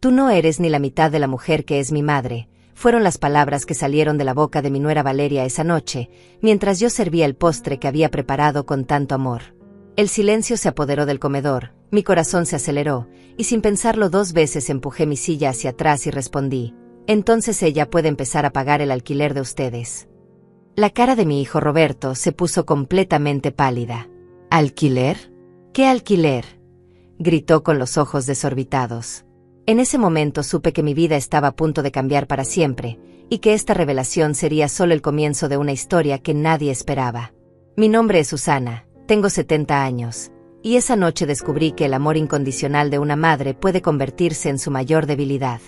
Tú no eres ni la mitad de la mujer que es mi madre, fueron las palabras que salieron de la boca de mi nuera Valeria esa noche, mientras yo servía el postre que había preparado con tanto amor. El silencio se apoderó del comedor, mi corazón se aceleró, y sin pensarlo 2 veces empujé mi silla hacia atrás y respondí: entonces ella puede empezar a pagar el alquiler de ustedes. La cara de mi hijo Roberto se puso completamente pálida. ¿Alquiler? ¿Qué alquiler?, gritó con los ojos desorbitados. En ese momento supe que mi vida estaba a punto de cambiar para siempre, y que esta revelación sería solo el comienzo de una historia que nadie esperaba. Mi nombre es Susana, tengo 70 años, y esa noche descubrí que el amor incondicional de una madre puede convertirse en su mayor debilidad.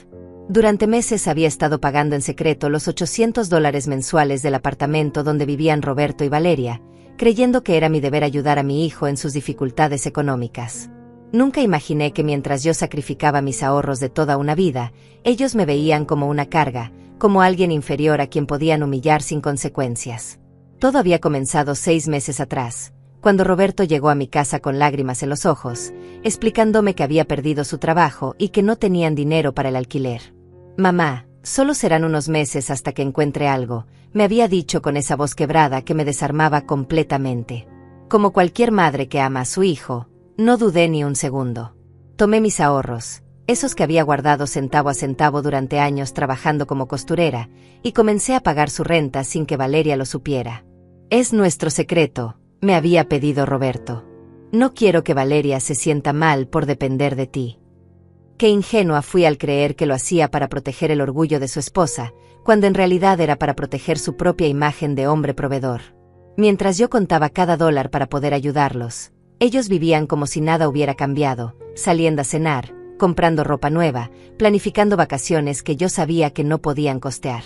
Durante meses había estado pagando en secreto los $800 mensuales del apartamento donde vivían Roberto y Valeria, creyendo que era mi deber ayudar a mi hijo en sus dificultades económicas. Nunca imaginé que mientras yo sacrificaba mis ahorros de toda una vida, ellos me veían como una carga, como alguien inferior a quien podían humillar sin consecuencias. Todo había comenzado 6 meses atrás, cuando Roberto llegó a mi casa con lágrimas en los ojos, explicándome que había perdido su trabajo y que no tenían dinero para el alquiler. «Mamá, solo serán unos meses hasta que encuentre algo», me había dicho con esa voz quebrada que me desarmaba completamente. Como cualquier madre que ama a su hijo, no dudé ni un segundo. Tomé mis ahorros, esos que había guardado centavo a centavo durante años trabajando como costurera, y comencé a pagar su renta sin que Valeria lo supiera. «Es nuestro secreto», me había pedido Roberto. «No quiero que Valeria se sienta mal por depender de ti». Qué ingenua fui al creer que lo hacía para proteger el orgullo de su esposa, cuando en realidad era para proteger su propia imagen de hombre proveedor. Mientras yo contaba cada dólar para poder ayudarlos, ellos vivían como si nada hubiera cambiado, saliendo a cenar, comprando ropa nueva, planificando vacaciones que yo sabía que no podían costear.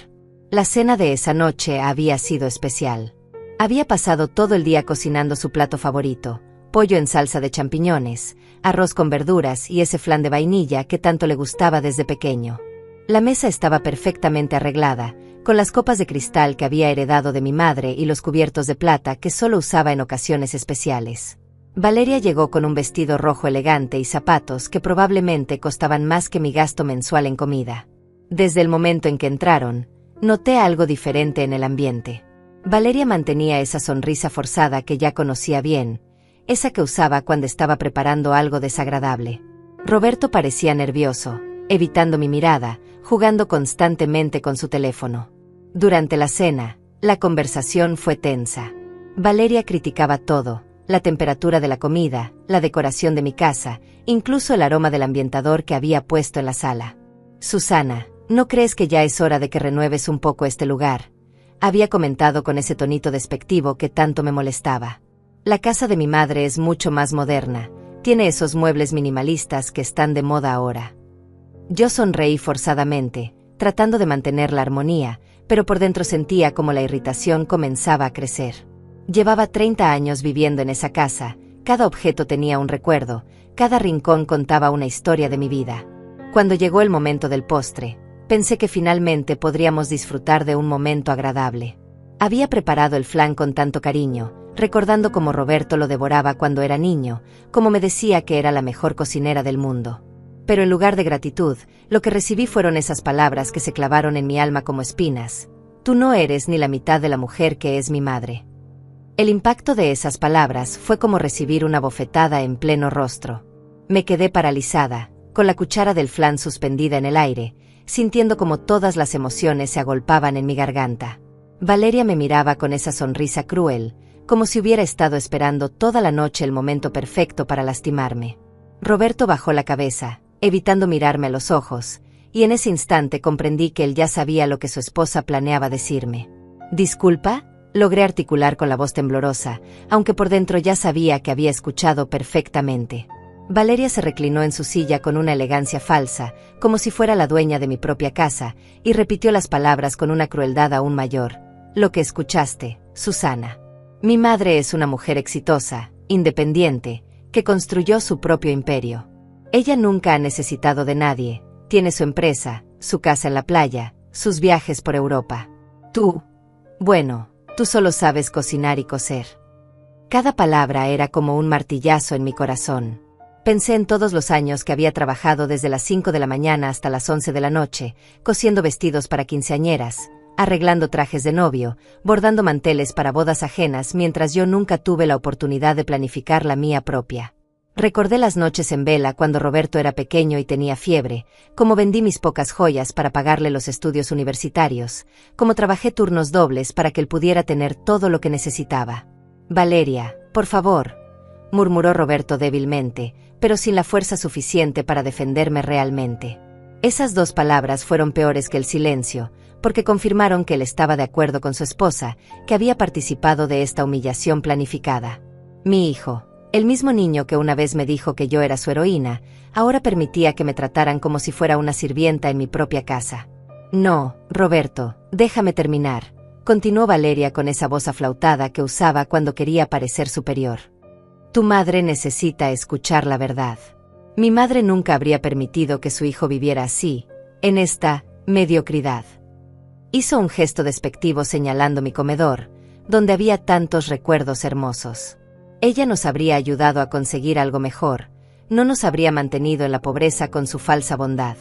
La cena de esa noche había sido especial. Había pasado todo el día cocinando su plato favorito, pollo en salsa de champiñones, arroz con verduras y ese flan de vainilla que tanto le gustaba desde pequeño. La mesa estaba perfectamente arreglada, con las copas de cristal que había heredado de mi madre y los cubiertos de plata que solo usaba en ocasiones especiales. Valeria llegó con un vestido rojo elegante y zapatos que probablemente costaban más que mi gasto mensual en comida. Desde el momento en que entraron, noté algo diferente en el ambiente. Valeria mantenía esa sonrisa forzada que ya conocía bien, esa que usaba cuando estaba preparando algo desagradable. Roberto parecía nervioso, evitando mi mirada, jugando constantemente con su teléfono. Durante la cena, la conversación fue tensa. Valeria criticaba todo: la temperatura de la comida, la decoración de mi casa, incluso el aroma del ambientador que había puesto en la sala. «Susana, ¿no crees que ya es hora de que renueves un poco este lugar?», había comentado con ese tonito despectivo que tanto me molestaba. «La casa de mi madre es mucho más moderna, tiene esos muebles minimalistas que están de moda ahora». Yo sonreí forzadamente, tratando de mantener la armonía, pero por dentro sentía como la irritación comenzaba a crecer. Llevaba 30 años viviendo en esa casa, cada objeto tenía un recuerdo, cada rincón contaba una historia de mi vida. Cuando llegó el momento del postre, pensé que finalmente podríamos disfrutar de un momento agradable. Había preparado el flan con tanto cariño, recordando cómo Roberto lo devoraba cuando era niño, como me decía que era la mejor cocinera del mundo. Pero en lugar de gratitud, lo que recibí fueron esas palabras que se clavaron en mi alma como espinas: «Tú no eres ni la mitad de la mujer que es mi madre». El impacto de esas palabras fue como recibir una bofetada en pleno rostro. Me quedé paralizada, con la cuchara del flan suspendida en el aire, sintiendo como todas las emociones se agolpaban en mi garganta. Valeria me miraba con esa sonrisa cruel, como si hubiera estado esperando toda la noche el momento perfecto para lastimarme. Roberto bajó la cabeza, evitando mirarme a los ojos, y en ese instante comprendí que él ya sabía lo que su esposa planeaba decirme. «¿Disculpa?», logré articular con la voz temblorosa, aunque por dentro ya sabía que había escuchado perfectamente. Valeria se reclinó en su silla con una elegancia falsa, como si fuera la dueña de mi propia casa, y repitió las palabras con una crueldad aún mayor: «Lo que escuchaste, Susana. Mi madre es una mujer exitosa, independiente, que construyó su propio imperio. Ella nunca ha necesitado de nadie, tiene su empresa, su casa en la playa, sus viajes por Europa. Tú, bueno, tú solo sabes cocinar y coser». Cada palabra era como un martillazo en mi corazón. Pensé en todos los años que había trabajado desde las 5 de la mañana hasta las 11 de la noche, cosiendo vestidos para quinceañeras, arreglando trajes de novio, bordando manteles para bodas ajenas mientras yo nunca tuve la oportunidad de planificar la mía propia. Recordé las noches en vela cuando Roberto era pequeño y tenía fiebre, cómo vendí mis pocas joyas para pagarle los estudios universitarios, cómo trabajé turnos dobles para que él pudiera tener todo lo que necesitaba. Valeria, por favor, murmuró Roberto débilmente, pero sin la fuerza suficiente para defenderme realmente. Esas 2 palabras fueron peores que el silencio, porque confirmaron que él estaba de acuerdo con su esposa, que había participado de esta humillación planificada. Mi hijo, el mismo niño que una vez me dijo que yo era su heroína, ahora permitía que me trataran como si fuera una sirvienta en mi propia casa. No, Roberto, déjame terminar, continuó Valeria con esa voz aflautada que usaba cuando quería parecer superior. Tu madre necesita escuchar la verdad. Mi madre nunca habría permitido que su hijo viviera así, en esta mediocridad. Hizo un gesto despectivo señalando mi comedor, donde había tantos recuerdos hermosos. Ella nos habría ayudado a conseguir algo mejor, no nos habría mantenido en la pobreza con su falsa bondad.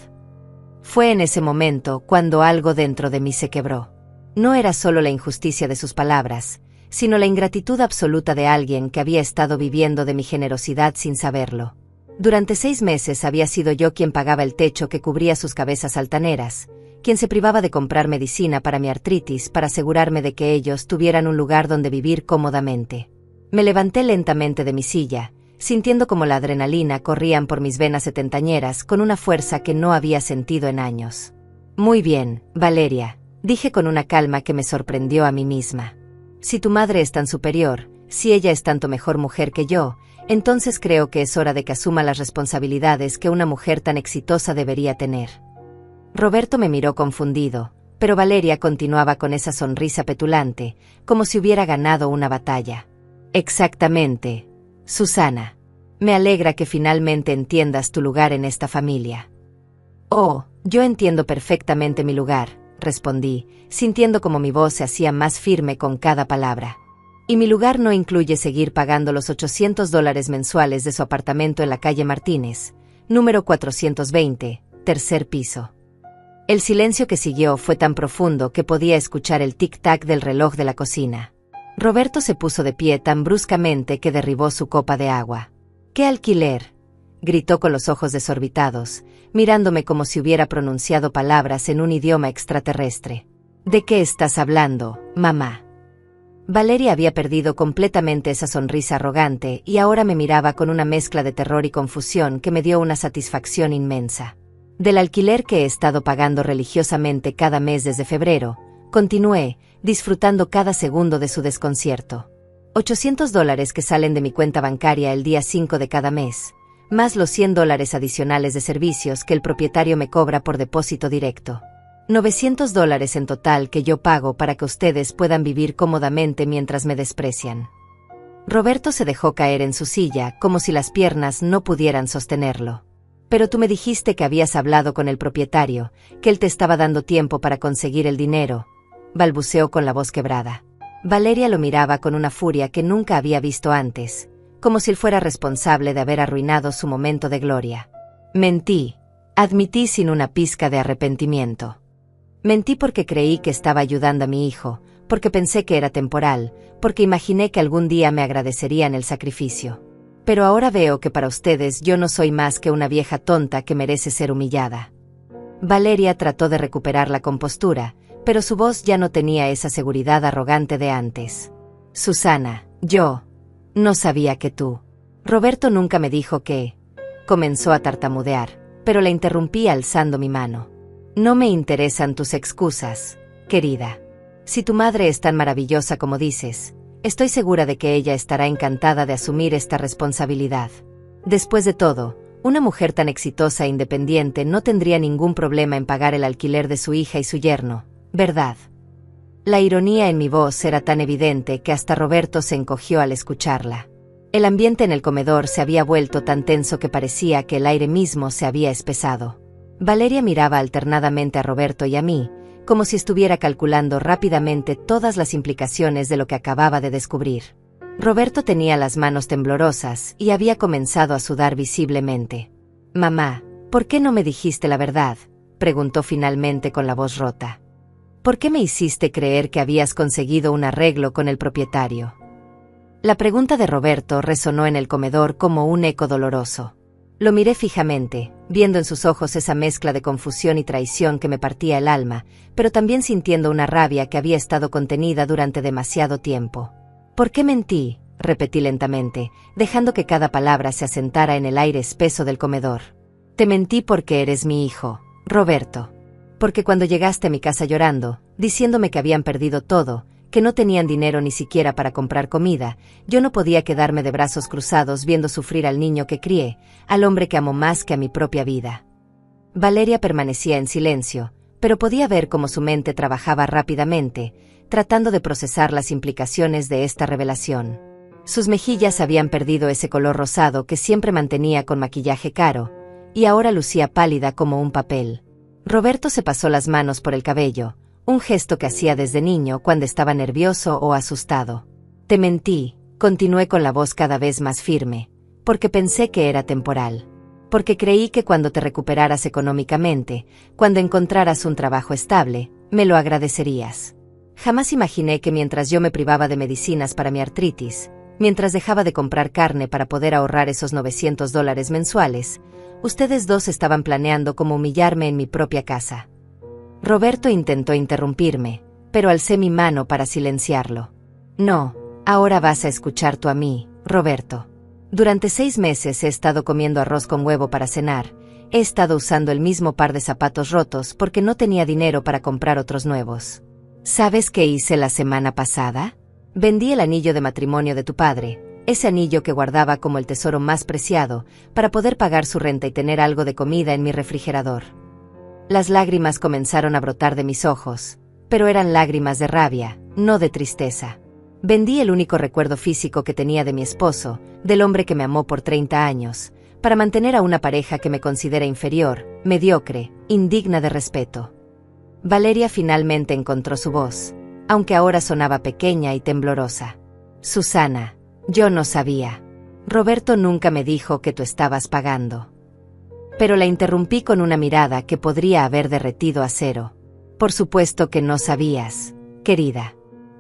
Fue en ese momento cuando algo dentro de mí se quebró. No era solo la injusticia de sus palabras, sino la ingratitud absoluta de alguien que había estado viviendo de mi generosidad sin saberlo. Durante 6 meses había sido yo quien pagaba el techo que cubría sus cabezas altaneras, quien se privaba de comprar medicina para mi artritis para asegurarme de que ellos tuvieran un lugar donde vivir cómodamente. Me levanté lentamente de mi silla, sintiendo como la adrenalina corrían por mis venas setentañeras con una fuerza que no había sentido en años. Muy bien, Valeria, dije con una calma que me sorprendió a mí misma. Si tu madre es tan superior, si ella es tanto mejor mujer que yo, entonces creo que es hora de que asuma las responsabilidades que una mujer tan exitosa debería tener. Roberto me miró confundido, pero Valeria continuaba con esa sonrisa petulante, como si hubiera ganado una batalla. Exactamente, Susana. Me alegra que finalmente entiendas tu lugar en esta familia. Oh, yo entiendo perfectamente mi lugar, respondí, sintiendo como mi voz se hacía más firme con cada palabra. Y mi lugar no incluye seguir pagando los $800 mensuales de su apartamento en la calle Martínez, número 420, tercer piso. El silencio que siguió fue tan profundo que podía escuchar el tic-tac del reloj de la cocina. Roberto se puso de pie tan bruscamente que derribó su copa de agua. ¿Qué alquiler?, gritó con los ojos desorbitados, mirándome como si hubiera pronunciado palabras en un idioma extraterrestre. ¿De qué estás hablando, mamá? Valeria había perdido completamente esa sonrisa arrogante y ahora me miraba con una mezcla de terror y confusión que me dio una satisfacción inmensa. Del alquiler que he estado pagando religiosamente cada mes desde febrero, continué, disfrutando cada segundo de su desconcierto. $800 que salen de mi cuenta bancaria el día 5 de cada mes, más los $100 adicionales de servicios que el propietario me cobra por depósito directo. $900 en total que yo pago para que ustedes puedan vivir cómodamente mientras me desprecian. Roberto se dejó caer en su silla como si las piernas no pudieran sostenerlo. Pero tú me dijiste que habías hablado con el propietario, que él te estaba dando tiempo para conseguir el dinero, balbuceó con la voz quebrada. Valeria lo miraba con una furia que nunca había visto antes, como si él fuera responsable de haber arruinado su momento de gloria. Mentí, admití sin una pizca de arrepentimiento. Mentí porque creí que estaba ayudando a mi hijo, porque pensé que era temporal, porque imaginé que algún día me agradecerían el sacrificio. Pero ahora veo que para ustedes yo no soy más que una vieja tonta que merece ser humillada. Valeria trató de recuperar la compostura, pero su voz ya no tenía esa seguridad arrogante de antes. Susana, yo no sabía que tú. Roberto nunca me dijo que... Comenzó a tartamudear, pero la interrumpí alzando mi mano. No me interesan tus excusas, querida. Si tu madre es tan maravillosa como dices, estoy segura de que ella estará encantada de asumir esta responsabilidad. Después de todo, una mujer tan exitosa e independiente no tendría ningún problema en pagar el alquiler de su hija y su yerno, ¿verdad? La ironía en mi voz era tan evidente que hasta Roberto se encogió al escucharla. El ambiente en el comedor se había vuelto tan tenso que parecía que el aire mismo se había espesado. Valeria miraba alternadamente a Roberto y a mí, como si estuviera calculando rápidamente todas las implicaciones de lo que acababa de descubrir. Roberto tenía las manos temblorosas y había comenzado a sudar visiblemente. «Mamá, ¿por qué no me dijiste la verdad?», preguntó finalmente con la voz rota. «¿Por qué me hiciste creer que habías conseguido un arreglo con el propietario?». La pregunta de Roberto resonó en el comedor como un eco doloroso. Lo miré fijamente, viendo en sus ojos esa mezcla de confusión y traición que me partía el alma, pero también sintiendo una rabia que había estado contenida durante demasiado tiempo. «¿Por qué mentí?», repetí lentamente, dejando que cada palabra se asentara en el aire espeso del comedor. «Te mentí porque eres mi hijo, Roberto. Porque cuando llegaste a mi casa llorando, diciéndome que habían perdido todo, que no tenían dinero ni siquiera para comprar comida, yo no podía quedarme de brazos cruzados viendo sufrir al niño que crié, al hombre que amo más que a mi propia vida». Valeria permanecía en silencio, pero podía ver cómo su mente trabajaba rápidamente, tratando de procesar las implicaciones de esta revelación. Sus mejillas habían perdido ese color rosado que siempre mantenía con maquillaje caro, y ahora lucía pálida como un papel. Roberto se pasó las manos por el cabello, un gesto que hacía desde niño cuando estaba nervioso o asustado. «Te mentí», continué con la voz cada vez más firme, «porque pensé que era temporal. Porque creí que cuando te recuperaras económicamente, cuando encontraras un trabajo estable, me lo agradecerías. Jamás imaginé que mientras yo me privaba de medicinas para mi artritis, mientras dejaba de comprar carne para poder ahorrar esos $900 mensuales, ustedes dos estaban planeando cómo humillarme en mi propia casa». Roberto intentó interrumpirme, pero alcé mi mano para silenciarlo. «No, ahora vas a escuchar tú a mí, Roberto. Durante 6 meses he estado comiendo arroz con huevo para cenar, he estado usando el mismo par de zapatos rotos porque no tenía dinero para comprar otros nuevos. ¿Sabes qué hice la semana pasada? Vendí el anillo de matrimonio de tu padre, ese anillo que guardaba como el tesoro más preciado, para poder pagar su renta y tener algo de comida en mi refrigerador». Las lágrimas comenzaron a brotar de mis ojos, pero eran lágrimas de rabia, no de tristeza. Vendí el único recuerdo físico que tenía de mi esposo, del hombre que me amó por 30 años, para mantener a una pareja que me considera inferior, mediocre, indigna de respeto. Valeria finalmente encontró su voz, aunque ahora sonaba pequeña y temblorosa. «Susana, yo no sabía. Roberto nunca me dijo que tú estabas pagando». Pero la interrumpí con una mirada que podría haber derretido acero. «Por supuesto que no sabías, querida.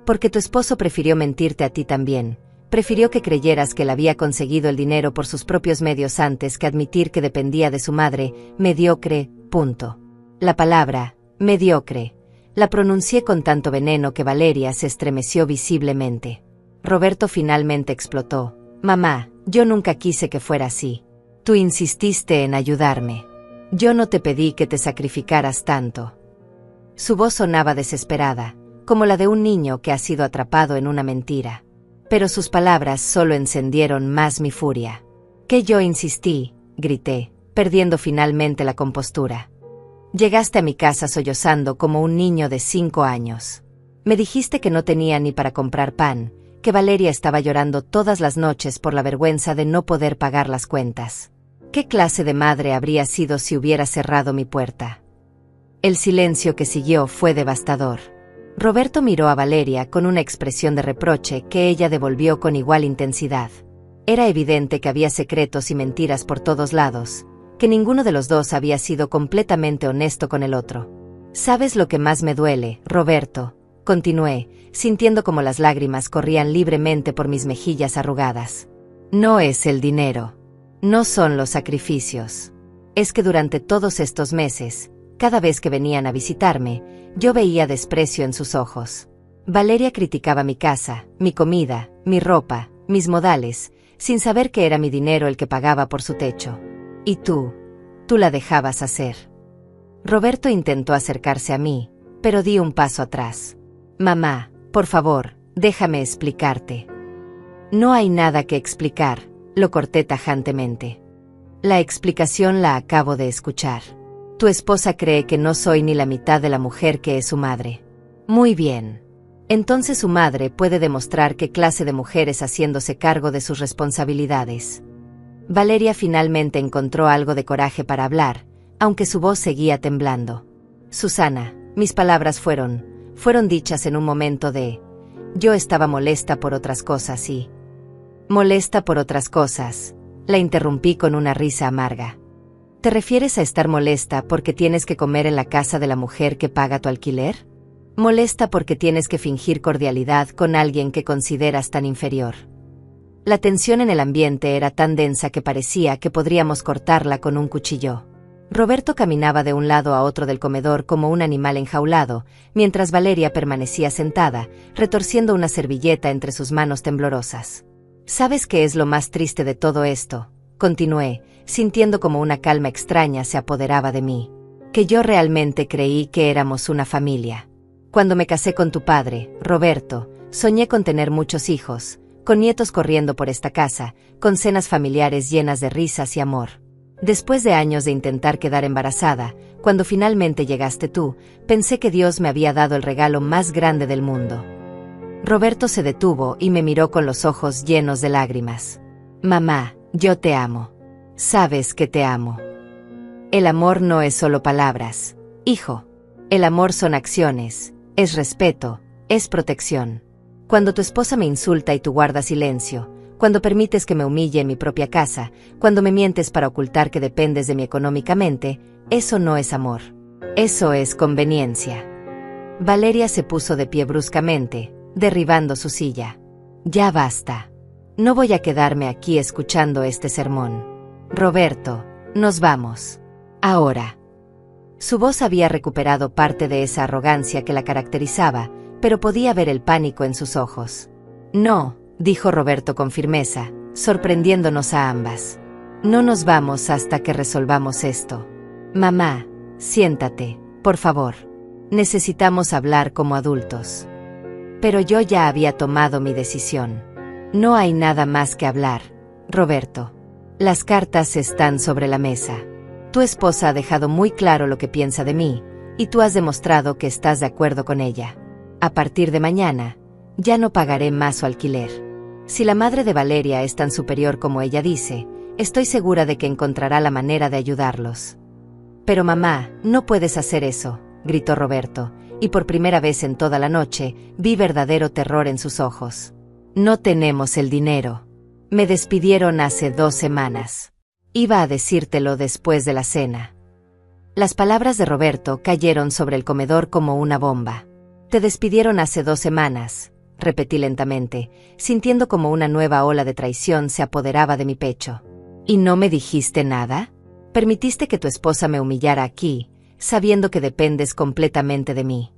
Porque tu esposo prefirió mentirte a ti también. Prefirió que creyeras que él había conseguido el dinero por sus propios medios antes que admitir que dependía de su madre, mediocre, punto». La palabra, mediocre, la pronuncié con tanto veneno que Valeria se estremeció visiblemente. Roberto finalmente explotó. «Mamá, yo nunca quise que fuera así. Tú insististe en ayudarme. Yo no te pedí que te sacrificaras tanto». Su voz sonaba desesperada, como la de un niño que ha sido atrapado en una mentira. Pero sus palabras solo encendieron más mi furia. «¿Que yo insistí?», grité, perdiendo finalmente la compostura. «Llegaste a mi casa sollozando como un niño de 5 años. Me dijiste que no tenía ni para comprar pan, que Valeria estaba llorando todas las noches por la vergüenza de no poder pagar las cuentas. ¿Qué clase de madre habría sido si hubiera cerrado mi puerta?». El silencio que siguió fue devastador. Roberto miró a Valeria con una expresión de reproche que ella devolvió con igual intensidad. Era evidente que había secretos y mentiras por todos lados, que ninguno de los dos había sido completamente honesto con el otro. «¿Sabes lo que más me duele, Roberto?», continué, sintiendo como las lágrimas corrían libremente por mis mejillas arrugadas. «No es el dinero. No son los sacrificios. Es que durante todos estos meses, cada vez que venían a visitarme, yo veía desprecio en sus ojos. Valeria criticaba mi casa, mi comida, mi ropa, mis modales, sin saber que era mi dinero el que pagaba por su techo. Y tú la dejabas hacer». Roberto intentó acercarse a mí, pero di un paso atrás. «Mamá, por favor, déjame explicarte». «No hay nada que explicar», lo corté tajantemente. «La explicación la acabo de escuchar. Tu esposa cree que no soy ni la mitad de la mujer que es su madre. Muy bien. Entonces su madre puede demostrar qué clase de mujer es haciéndose cargo de sus responsabilidades». Valeria finalmente encontró algo de coraje para hablar, aunque su voz seguía temblando. «Susana, mis palabras fueron dichas en un momento de... Yo estaba molesta por otras cosas y... Molesta por otras cosas. La interrumpí con una risa amarga. ¿Te refieres a estar molesta porque tienes que comer en la casa de la mujer que paga tu alquiler? ¿Molesta porque tienes que fingir cordialidad con alguien que consideras tan inferior? La tensión en el ambiente era tan densa que parecía que podríamos cortarla con un cuchillo. Roberto caminaba de un lado a otro del comedor como un animal enjaulado, mientras Valeria permanecía sentada, retorciendo una servilleta entre sus manos temblorosas. ¿Sabes qué es lo más triste de todo esto?, continué, sintiendo como una calma extraña se apoderaba de mí. Que yo realmente creí que éramos una familia. Cuando me casé con tu padre, Roberto, soñé con tener muchos hijos, con nietos corriendo por esta casa, con cenas familiares llenas de risas y amor. Después de años de intentar quedar embarazada, cuando finalmente llegaste tú, pensé que Dios me había dado el regalo más grande del mundo. Roberto se detuvo y me miró con los ojos llenos de lágrimas. Mamá, yo te amo. Sabes que te amo. El amor no es solo palabras, hijo. El amor son acciones, es respeto, es protección. Cuando tu esposa me insulta y tú guardas silencio, cuando permites que me humille en mi propia casa, cuando me mientes para ocultar que dependes de mí económicamente, eso no es amor. Eso es conveniencia. Valeria se puso de pie bruscamente, derribando su silla. Ya basta. No voy a quedarme aquí escuchando este sermón. Roberto, nos vamos. Ahora. Su voz había recuperado parte de esa arrogancia que la caracterizaba, pero podía ver el pánico en sus ojos. No, dijo Roberto con firmeza, sorprendiéndonos a ambas. No nos vamos hasta que resolvamos esto. Mamá, siéntate, por favor. Necesitamos hablar como adultos. Pero yo ya había tomado mi decisión. No hay nada más que hablar, Roberto. Las cartas están sobre la mesa. Tu esposa ha dejado muy claro lo que piensa de mí, y tú has demostrado que estás de acuerdo con ella. A partir de mañana, ya no pagaré más su alquiler. Si la madre de Valeria es tan superior como ella dice, estoy segura de que encontrará la manera de ayudarlos. Pero mamá, no puedes hacer eso, gritó Roberto, y por primera vez en toda la noche, vi verdadero terror en sus ojos. No tenemos el dinero. Me despidieron hace 2 semanas. Iba a decírtelo después de la cena. Las palabras de Roberto cayeron sobre el comedor como una bomba. Te despidieron hace 2 semanas, repetí lentamente, sintiendo como una nueva ola de traición se apoderaba de mi pecho. ¿Y no me dijiste nada? Permitiste que tu esposa me humillara aquí, sabiendo que dependes completamente de mí.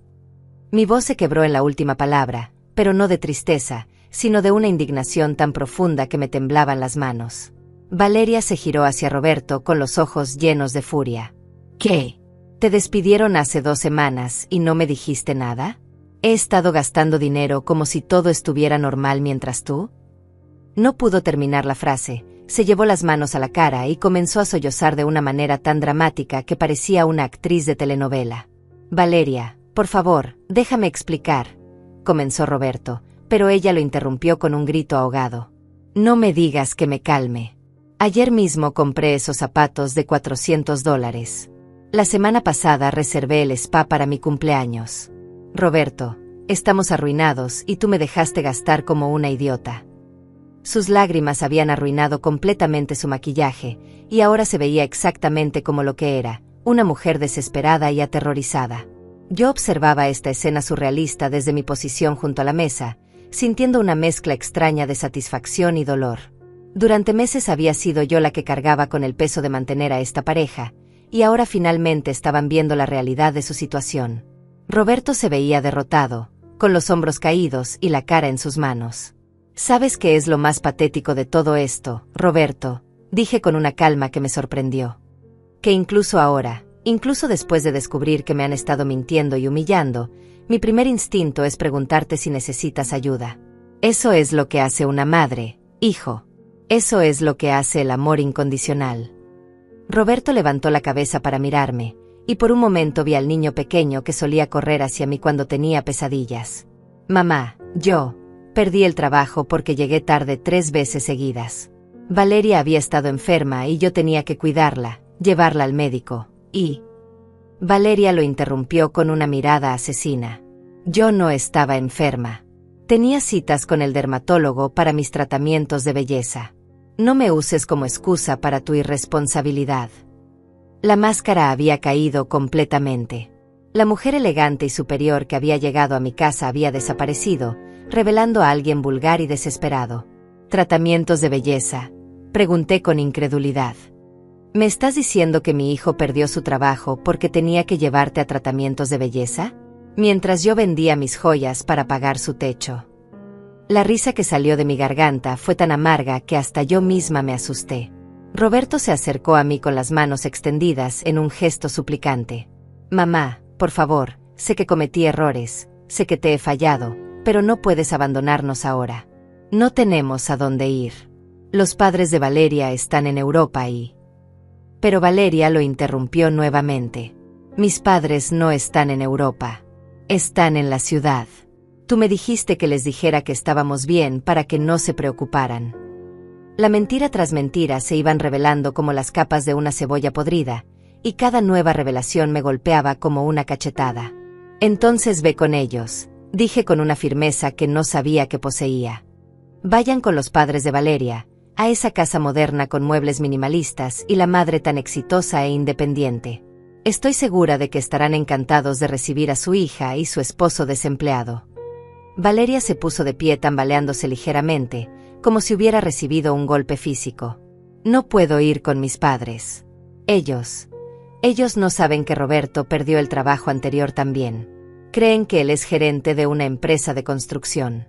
Mi voz se quebró en la última palabra, pero no de tristeza, sino de una indignación tan profunda que me temblaban las manos. Valeria se giró hacia Roberto con los ojos llenos de furia. ¿Qué? ¿Te despidieron hace 2 semanas y no me dijiste nada? ¿He estado gastando dinero como si todo estuviera normal mientras tú? No pudo terminar la frase, se llevó las manos a la cara y comenzó a sollozar de una manera tan dramática que parecía una actriz de telenovela. Valeria, por favor, déjame explicar, comenzó Roberto, pero ella lo interrumpió con un grito ahogado. No me digas que me calme. Ayer mismo compré esos zapatos de $400. La semana pasada reservé el spa para mi cumpleaños. Roberto, estamos arruinados y tú me dejaste gastar como una idiota. Sus lágrimas habían arruinado completamente su maquillaje, y ahora se veía exactamente como lo que era, una mujer desesperada y aterrorizada. Yo observaba esta escena surrealista desde mi posición junto a la mesa, sintiendo una mezcla extraña de satisfacción y dolor. Durante meses había sido yo la que cargaba con el peso de mantener a esta pareja, y ahora finalmente estaban viendo la realidad de su situación. Roberto se veía derrotado, con los hombros caídos y la cara en sus manos. ¿Sabes qué es lo más patético de todo esto, Roberto?, dije con una calma que me sorprendió. Que incluso ahora, incluso después de descubrir que me han estado mintiendo y humillando, mi primer instinto es preguntarte si necesitas ayuda. Eso es lo que hace una madre, hijo. Eso es lo que hace el amor incondicional. Roberto levantó la cabeza para mirarme, y por un momento vi al niño pequeño que solía correr hacia mí cuando tenía pesadillas. Mamá, yo perdí el trabajo porque llegué tarde 3 veces seguidas. Valeria había estado enferma y yo tenía que cuidarla, llevarla al médico, y... Valeria lo interrumpió con una mirada asesina. Yo no estaba enferma. Tenía citas con el dermatólogo para mis tratamientos de belleza. No me uses como excusa para tu irresponsabilidad. La máscara había caído completamente. La mujer elegante y superior que había llegado a mi casa había desaparecido, revelando a alguien vulgar y desesperado. ¿Tratamientos de belleza?, pregunté con incredulidad. ¿Me estás diciendo que mi hijo perdió su trabajo porque tenía que llevarte a tratamientos de belleza? Mientras yo vendía mis joyas para pagar su techo. La risa que salió de mi garganta fue tan amarga que hasta yo misma me asusté. Roberto se acercó a mí con las manos extendidas en un gesto suplicante. Mamá, por favor, sé que cometí errores, sé que te he fallado, pero no puedes abandonarnos ahora. No tenemos a dónde ir. Los padres de Valeria están en Europa y... Pero Valeria lo interrumpió nuevamente. Mis padres no están en Europa. Están en la ciudad. Tú me dijiste que les dijera que estábamos bien para que no se preocuparan. La mentira tras mentira se iban revelando como las capas de una cebolla podrida, y cada nueva revelación me golpeaba como una cachetada. Entonces ve con ellos, dije con una firmeza que no sabía que poseía. Vayan con los padres de Valeria, a esa casa moderna con muebles minimalistas y la madre tan exitosa e independiente. Estoy segura de que estarán encantados de recibir a su hija y su esposo desempleado. Valeria se puso de pie tambaleándose ligeramente, como si hubiera recibido un golpe físico. No puedo ir con mis padres. Ellos no saben que Roberto perdió el trabajo anterior también. Creen que él es gerente de una empresa de construcción.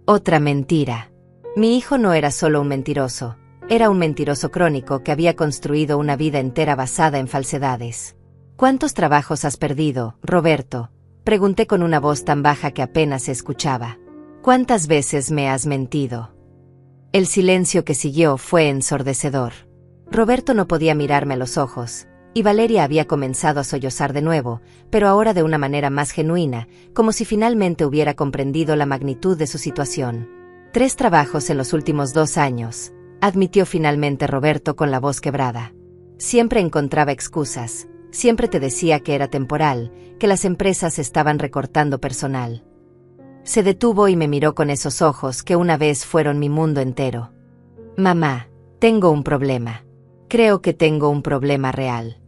Otra mentira. Mi hijo no era solo un mentiroso, era un mentiroso crónico que había construido una vida entera basada en falsedades. ¿Cuántos trabajos has perdido, Roberto?, pregunté con una voz tan baja que apenas se escuchaba. ¿Cuántas veces me has mentido? El silencio que siguió fue ensordecedor. Roberto no podía mirarme a los ojos, y Valeria había comenzado a sollozar de nuevo, pero ahora de una manera más genuina, como si finalmente hubiera comprendido la magnitud de su situación. 3 trabajos en los últimos 2 años, admitió finalmente Roberto con la voz quebrada. Siempre encontraba excusas, siempre te decía que era temporal, que las empresas estaban recortando personal. Se detuvo y me miró con esos ojos que una vez fueron mi mundo entero. Mamá, tengo un problema. Creo que tengo un problema real.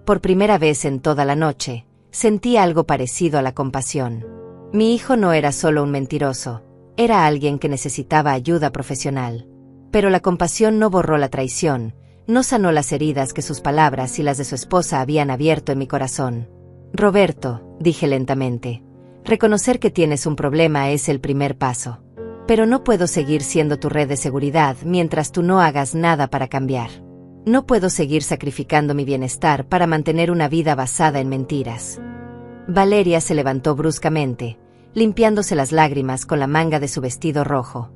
Por primera vez en toda la noche, sentí algo parecido a la compasión. Mi hijo no era solo un mentiroso, era alguien que necesitaba ayuda profesional. Pero la compasión no borró la traición, no sanó las heridas que sus palabras y las de su esposa habían abierto en mi corazón. Roberto, dije lentamente, reconocer que tienes un problema es el primer paso. Pero no puedo seguir siendo tu red de seguridad mientras tú no hagas nada para cambiar. No puedo seguir sacrificando mi bienestar para mantener una vida basada en mentiras. Valeria se levantó bruscamente, limpiándose las lágrimas con la manga de su vestido rojo.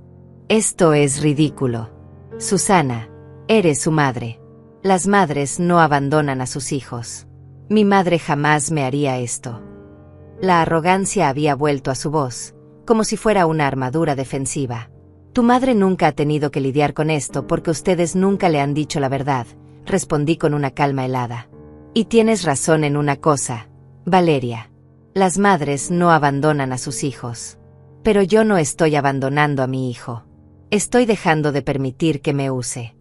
Esto es ridículo. Susana, eres su madre. Las madres no abandonan a sus hijos. Mi madre jamás me haría esto. La arrogancia había vuelto a su voz, como si fuera una armadura defensiva. Tu madre nunca ha tenido que lidiar con esto porque ustedes nunca le han dicho la verdad, respondí con una calma helada. Y tienes razón en una cosa, Valeria. Las madres no abandonan a sus hijos. Pero yo no estoy abandonando a mi hijo. Estoy dejando de permitir que me use.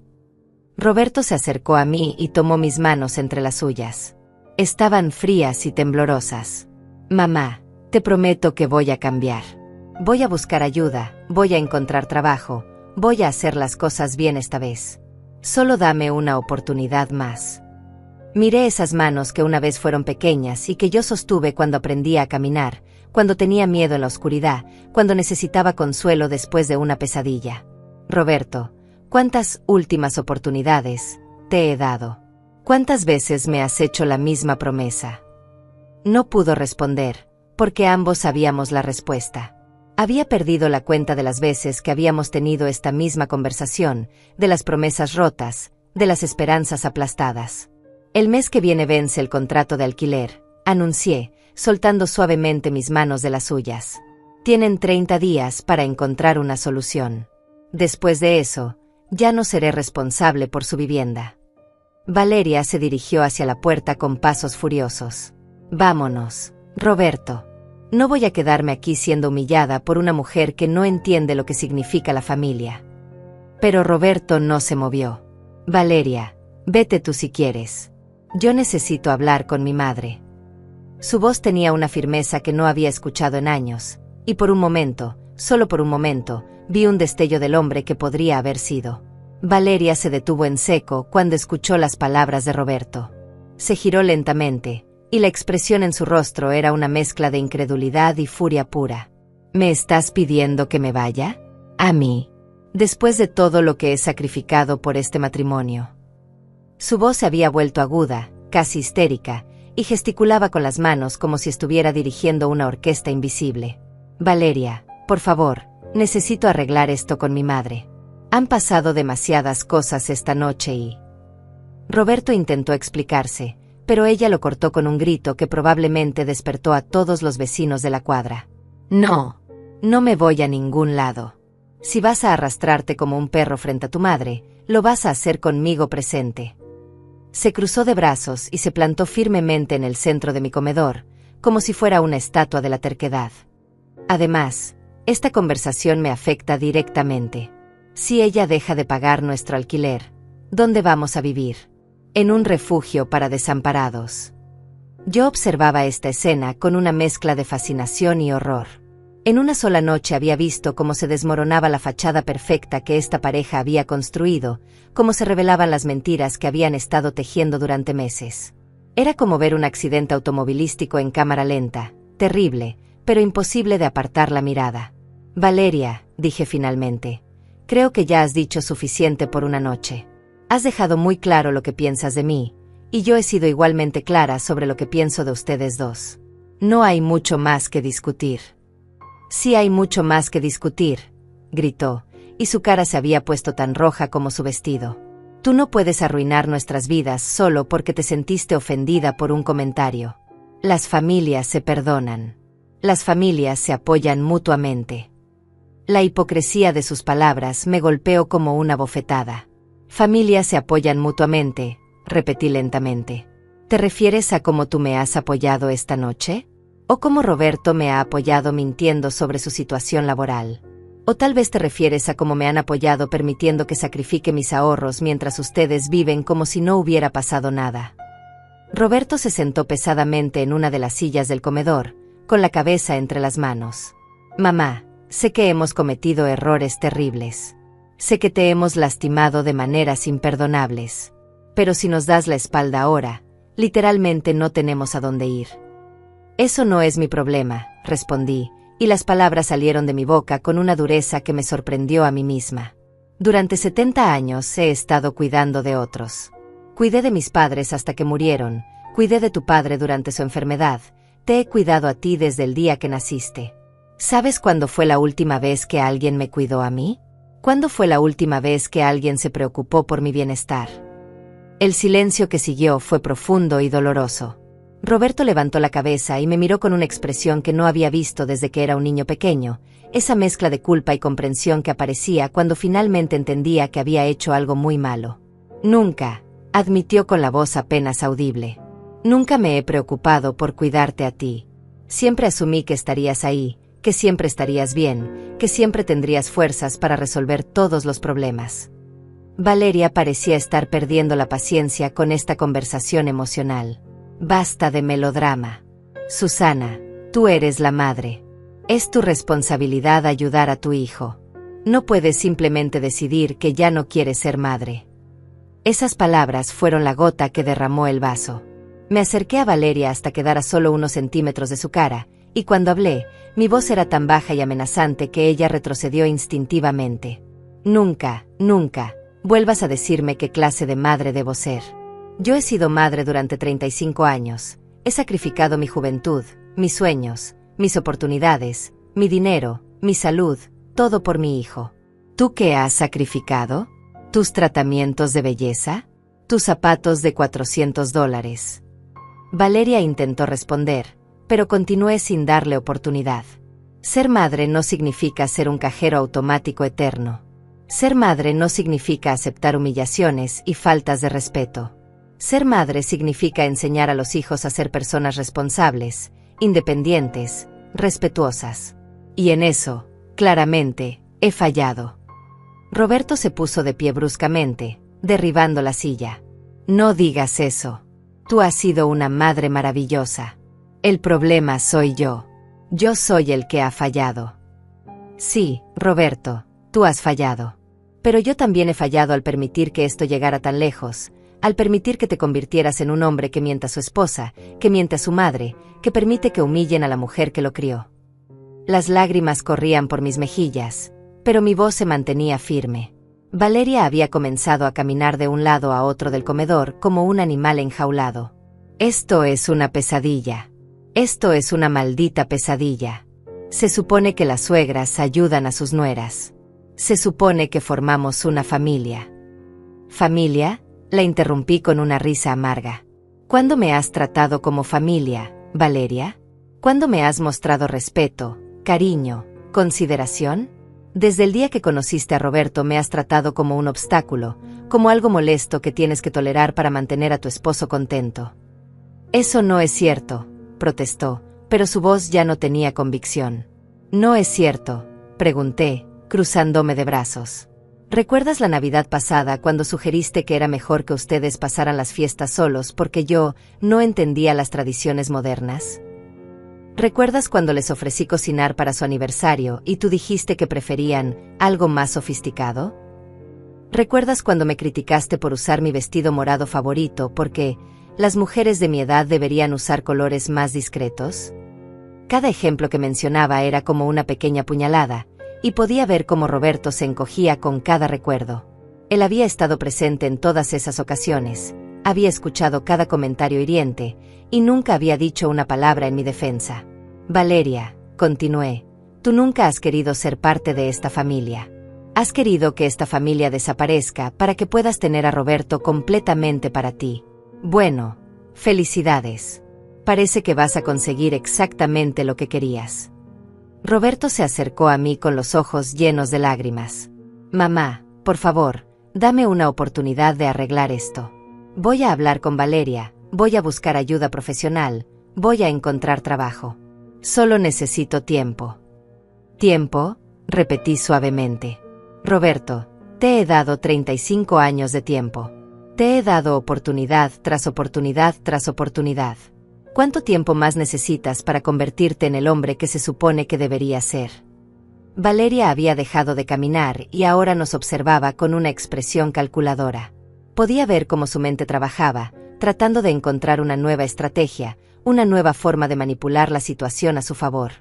Roberto se acercó a mí y tomó mis manos entre las suyas. Estaban frías y temblorosas. Mamá, te prometo que voy a cambiar. Voy a buscar ayuda, voy a encontrar trabajo, voy a hacer las cosas bien esta vez. Solo dame una oportunidad más. Miré esas manos que una vez fueron pequeñas y que yo sostuve cuando aprendí a caminar, cuando tenía miedo en la oscuridad, cuando necesitaba consuelo después de una pesadilla. Roberto, ¿cuántas últimas oportunidades te he dado? ¿Cuántas veces me has hecho la misma promesa? No pudo responder, porque ambos sabíamos la respuesta. Había perdido la cuenta de las veces que habíamos tenido esta misma conversación, de las promesas rotas, de las esperanzas aplastadas. El mes que viene vence el contrato de alquiler, anuncié, soltando suavemente mis manos de las suyas. Tienen 30 días para encontrar una solución. Después de eso, ya no seré responsable por su vivienda. Valeria se dirigió hacia la puerta con pasos furiosos. Vámonos, Roberto. No voy a quedarme aquí siendo humillada por una mujer que no entiende lo que significa la familia. Pero Roberto no se movió. Valeria, vete tú si quieres. Yo necesito hablar con mi madre. Su voz tenía una firmeza que no había escuchado en años, y por un momento, solo por un momento, vi un destello del hombre que podría haber sido. Valeria se detuvo en seco cuando escuchó las palabras de Roberto. Se giró lentamente, y la expresión en su rostro era una mezcla de incredulidad y furia pura. ¿Me estás pidiendo que me vaya? ¿A mí? Después de todo lo que he sacrificado por este matrimonio. Su voz se había vuelto aguda, casi histérica, y gesticulaba con las manos como si estuviera dirigiendo una orquesta invisible. Valeria, por favor, necesito arreglar esto con mi madre. Han pasado demasiadas cosas esta noche y... Roberto intentó explicarse, pero ella lo cortó con un grito que probablemente despertó a todos los vecinos de la cuadra. No, no me voy a ningún lado. Si vas a arrastrarte como un perro frente a tu madre, lo vas a hacer conmigo presente. Se cruzó de brazos y se plantó firmemente en el centro de mi comedor, como si fuera una estatua de la terquedad. Además, esta conversación me afecta directamente. Si ella deja de pagar nuestro alquiler, ¿dónde vamos a vivir? En un refugio para desamparados. Yo observaba esta escena con una mezcla de fascinación y horror. En una sola noche había visto cómo se desmoronaba la fachada perfecta que esta pareja había construido, cómo se revelaban las mentiras que habían estado tejiendo durante meses. Era como ver un accidente automovilístico en cámara lenta, terrible, pero imposible de apartar la mirada. Valeria, dije finalmente, creo que ya has dicho suficiente por una noche. Has dejado muy claro lo que piensas de mí, y yo he sido igualmente clara sobre lo que pienso de ustedes dos. No hay mucho más que discutir. Sí hay mucho más que discutir, gritó, y su cara se había puesto tan roja como su vestido. Tú no puedes arruinar nuestras vidas solo porque te sentiste ofendida por un comentario. Las familias se perdonan. Las familias se apoyan mutuamente. La hipocresía de sus palabras me golpeó como una bofetada. Familias se apoyan mutuamente, repetí lentamente. ¿Te refieres a cómo tú me has apoyado esta noche? ¿O cómo Roberto me ha apoyado mintiendo sobre su situación laboral? ¿O tal vez te refieres a cómo me han apoyado permitiendo que sacrifique mis ahorros mientras ustedes viven como si no hubiera pasado nada? Roberto se sentó pesadamente en una de las sillas del comedor, con la cabeza entre las manos. Mamá, sé que hemos cometido errores terribles. Sé que te hemos lastimado de maneras imperdonables. Pero si nos das la espalda ahora, literalmente no tenemos a dónde ir. Eso no es mi problema, respondí, y las palabras salieron de mi boca con una dureza que me sorprendió a mí misma. Durante 70 años he estado cuidando de otros. Cuidé de mis padres hasta que murieron, cuidé de tu padre durante su enfermedad, te he cuidado a ti desde el día que naciste. ¿Sabes cuándo fue la última vez que alguien me cuidó a mí? ¿Cuándo fue la última vez que alguien se preocupó por mi bienestar? El silencio que siguió fue profundo y doloroso. Roberto levantó la cabeza y me miró con una expresión que no había visto desde que era un niño pequeño, esa mezcla de culpa y comprensión que aparecía cuando finalmente entendía que había hecho algo muy malo. Nunca, admitió con la voz apenas audible. Nunca me he preocupado por cuidarte a ti. Siempre asumí que estarías ahí, que siempre estarías bien, que siempre tendrías fuerzas para resolver todos los problemas. Valeria parecía estar perdiendo la paciencia con esta conversación emocional. Basta de melodrama. Susana, tú eres la madre. Es tu responsabilidad ayudar a tu hijo. No puedes simplemente decidir que ya no quieres ser madre. Esas palabras fueron la gota que derramó el vaso. Me acerqué a Valeria hasta quedar a solo unos centímetros de su cara, y cuando hablé, mi voz era tan baja y amenazante que ella retrocedió instintivamente. Nunca, nunca, vuelvas a decirme qué clase de madre debo ser. Yo he sido madre durante 35 años, he sacrificado mi juventud, mis sueños, mis oportunidades, mi dinero, mi salud, todo por mi hijo. ¿Tú qué has sacrificado? ¿Tus tratamientos de belleza? ¿Tus zapatos de $400? Valeria intentó responder, pero continué sin darle oportunidad. Ser madre no significa ser un cajero automático eterno. Ser madre no significa aceptar humillaciones y faltas de respeto. Ser madre significa enseñar a los hijos a ser personas responsables, independientes, respetuosas. Y en eso, claramente, he fallado. Roberto se puso de pie bruscamente, derribando la silla. No digas eso. Tú has sido una madre maravillosa. El problema soy yo. Yo soy el que ha fallado. Sí, Roberto, tú has fallado. Pero yo también he fallado al permitir que esto llegara tan lejos, al permitir que te convirtieras en un hombre que miente a su esposa, que miente a su madre, que permite que humillen a la mujer que lo crió. Las lágrimas corrían por mis mejillas, pero mi voz se mantenía firme. Valeria había comenzado a caminar de un lado a otro del comedor como un animal enjaulado. Esto es una pesadilla. Esto es una maldita pesadilla. Se supone que las suegras ayudan a sus nueras. Se supone que formamos una familia. ¿Familia? La interrumpí con una risa amarga. ¿Cuándo me has tratado como familia, Valeria? ¿Cuándo me has mostrado respeto, cariño, consideración? Desde el día que conociste a Roberto me has tratado como un obstáculo, como algo molesto que tienes que tolerar para mantener a tu esposo contento. Eso no es cierto, protestó, pero su voz ya no tenía convicción. ¿No es cierto?, pregunté, cruzándome de brazos. ¿Recuerdas la Navidad pasada cuando sugeriste que era mejor que ustedes pasaran las fiestas solos porque yo no entendía las tradiciones modernas? ¿Recuerdas cuando les ofrecí cocinar para su aniversario y tú dijiste que preferían algo más sofisticado? ¿Recuerdas cuando me criticaste por usar mi vestido morado favorito porque las mujeres de mi edad deberían usar colores más discretos? Cada ejemplo que mencionaba era como una pequeña puñalada, y podía ver cómo Roberto se encogía con cada recuerdo. Él había estado presente en todas esas ocasiones, había escuchado cada comentario hiriente, y nunca había dicho una palabra en mi defensa. Valeria, continué, tú nunca has querido ser parte de esta familia. Has querido que esta familia desaparezca para que puedas tener a Roberto completamente para ti. Bueno, felicidades. Parece que vas a conseguir exactamente lo que querías. Roberto se acercó a mí con los ojos llenos de lágrimas. Mamá, por favor, dame una oportunidad de arreglar esto. Voy a hablar con Valeria, voy a buscar ayuda profesional, voy a encontrar trabajo. Solo necesito tiempo. ¿Tiempo?, repetí suavemente. Roberto, te he dado 35 años de tiempo. Te he dado oportunidad tras oportunidad tras oportunidad. ¿Cuánto tiempo más necesitas para convertirte en el hombre que se supone que deberías ser? Valeria había dejado de caminar y ahora nos observaba con una expresión calculadora. Podía ver cómo su mente trabajaba, tratando de encontrar una nueva estrategia, una nueva forma de manipular la situación a su favor.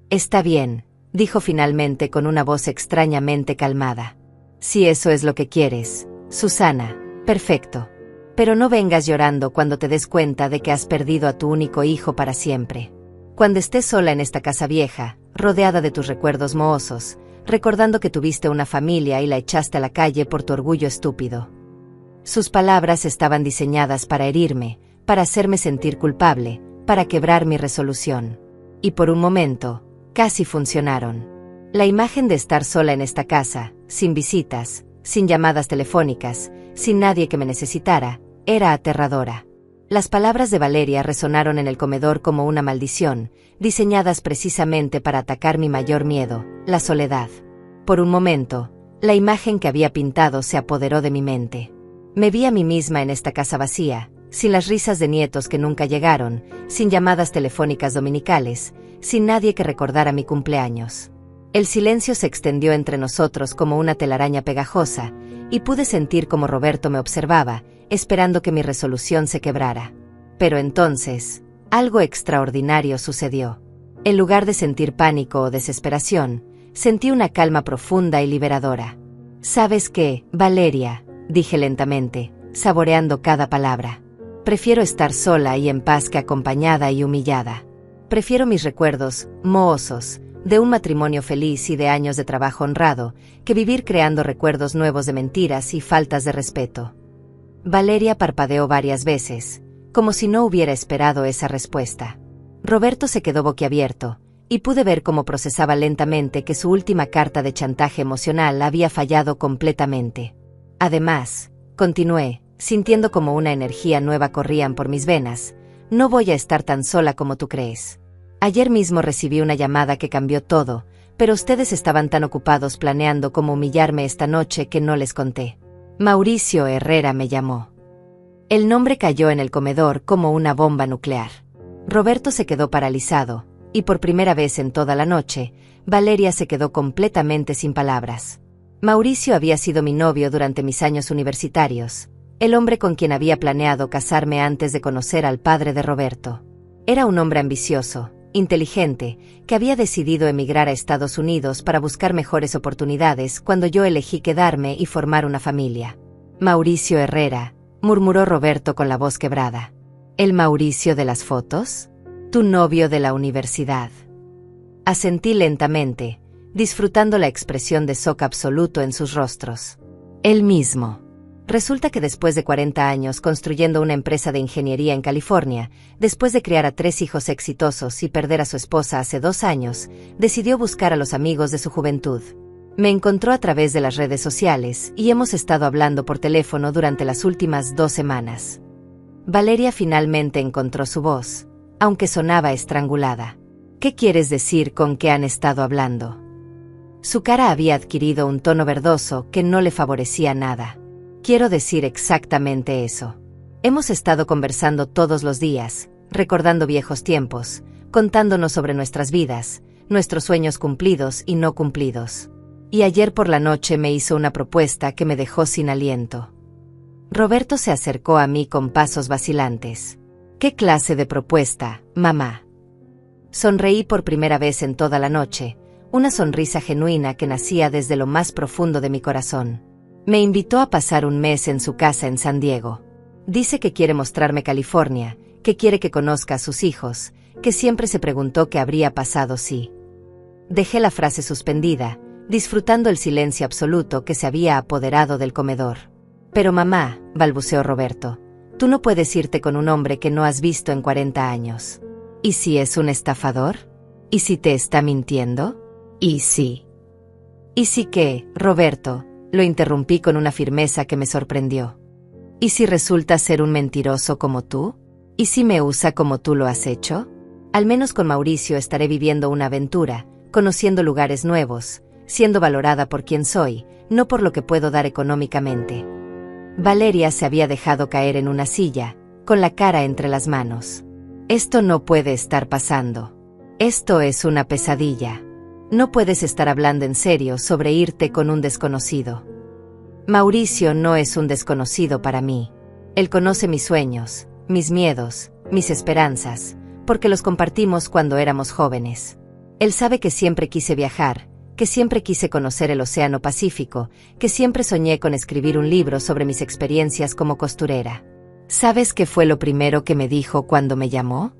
Está bien, dijo finalmente con una voz extrañamente calmada. Si eso es lo que quieres, Susana, perfecto. Pero no vengas llorando cuando te des cuenta de que has perdido a tu único hijo para siempre. Cuando estés sola en esta casa vieja, rodeada de tus recuerdos mohosos, recordando que tuviste una familia y la echaste a la calle por tu orgullo estúpido. Sus palabras estaban diseñadas para herirme, para hacerme sentir culpable, para quebrar mi resolución. Y por un momento, casi funcionaron. La imagen de estar sola en esta casa, sin visitas, sin llamadas telefónicas, sin nadie que me necesitara, era aterradora. Las palabras de Valeria resonaron en el comedor como una maldición, diseñadas precisamente para atacar mi mayor miedo, la soledad. Por un momento, la imagen que había pintado se apoderó de mi mente. Me vi a mí misma en esta casa vacía, sin las risas de nietos que nunca llegaron, sin llamadas telefónicas dominicales, sin nadie que recordara mi cumpleaños. El silencio se extendió entre nosotros como una telaraña pegajosa, y pude sentir como Roberto me observaba, esperando que mi resolución se quebrara. Pero entonces, algo extraordinario sucedió. En lugar de sentir pánico o desesperación, sentí una calma profunda y liberadora. ¿Sabes qué, Valeria?, dije lentamente, saboreando cada palabra. Prefiero estar sola y en paz que acompañada y humillada. Prefiero mis recuerdos, mohosos, de un matrimonio feliz y de años de trabajo honrado, que vivir creando recuerdos nuevos de mentiras y faltas de respeto. Valeria parpadeó varias veces, como si no hubiera esperado esa respuesta. Roberto se quedó boquiabierto, y pude ver cómo procesaba lentamente que su última carta de chantaje emocional había fallado completamente. Además, continué, sintiendo como una energía nueva corrían por mis venas, no voy a estar tan sola como tú crees. Ayer mismo recibí una llamada que cambió todo, pero ustedes estaban tan ocupados planeando cómo humillarme esta noche que no les conté. Mauricio Herrera me llamó. El nombre cayó en el comedor como una bomba nuclear. Roberto se quedó paralizado, y por primera vez en toda la noche, Valeria se quedó completamente sin palabras. Mauricio había sido mi novio durante mis años universitarios, el hombre con quien había planeado casarme antes de conocer al padre de Roberto. Era un hombre ambicioso, inteligente, que había decidido emigrar a Estados Unidos para buscar mejores oportunidades cuando yo elegí quedarme y formar una familia. Mauricio Herrera, murmuró Roberto con la voz quebrada. ¿El Mauricio de las fotos? Tu novio de la universidad. Asentí lentamente, disfrutando la expresión de shock absoluto en sus rostros. Él mismo. Resulta que después de 40 años construyendo una empresa de ingeniería en California, después de criar a 3 hijos exitosos y perder a su esposa hace 2 años, decidió buscar a los amigos de su juventud. Me encontró a través de las redes sociales y hemos estado hablando por teléfono durante las últimas 2 semanas. Valeria finalmente encontró su voz, aunque sonaba estrangulada. ¿Qué quieres decir con que han estado hablando? Su cara había adquirido un tono verdoso que no le favorecía nada. Quiero decir exactamente eso. Hemos estado conversando todos los días, recordando viejos tiempos, contándonos sobre nuestras vidas, nuestros sueños cumplidos y no cumplidos. Y ayer por la noche me hizo una propuesta que me dejó sin aliento. Roberto se acercó a mí con pasos vacilantes. ¿Qué clase de propuesta, mamá? Sonreí por primera vez en toda la noche, una sonrisa genuina que nacía desde lo más profundo de mi corazón. Me invitó a pasar un mes en su casa en San Diego. Dice que quiere mostrarme California, que quiere que conozca a sus hijos, que siempre se preguntó qué habría pasado si. Dejé la frase suspendida, disfrutando el silencio absoluto que se había apoderado del comedor. Pero mamá, balbuceó Roberto, tú no puedes irte con un hombre que no has visto en 40 años. ¿Y si es un estafador? ¿Y si te está mintiendo? ¿Y si? ¿Y si qué, Roberto? Lo interrumpí con una firmeza que me sorprendió. ¿Y si resulta ser un mentiroso como tú? ¿Y si me usa como tú lo has hecho? Al menos con Mauricio estaré viviendo una aventura, conociendo lugares nuevos, siendo valorada por quien soy, no por lo que puedo dar económicamente. Valeria se había dejado caer en una silla, con la cara entre las manos. Esto no puede estar pasando. Esto es una pesadilla. No puedes estar hablando en serio sobre irte con un desconocido. Mauricio no es un desconocido para mí. Él conoce mis sueños, mis miedos, mis esperanzas, porque los compartimos cuando éramos jóvenes. Él sabe que siempre quise viajar, que siempre quise conocer el Océano Pacífico, que siempre soñé con escribir un libro sobre mis experiencias como costurera. ¿Sabes qué fue lo primero que me dijo cuando me llamó?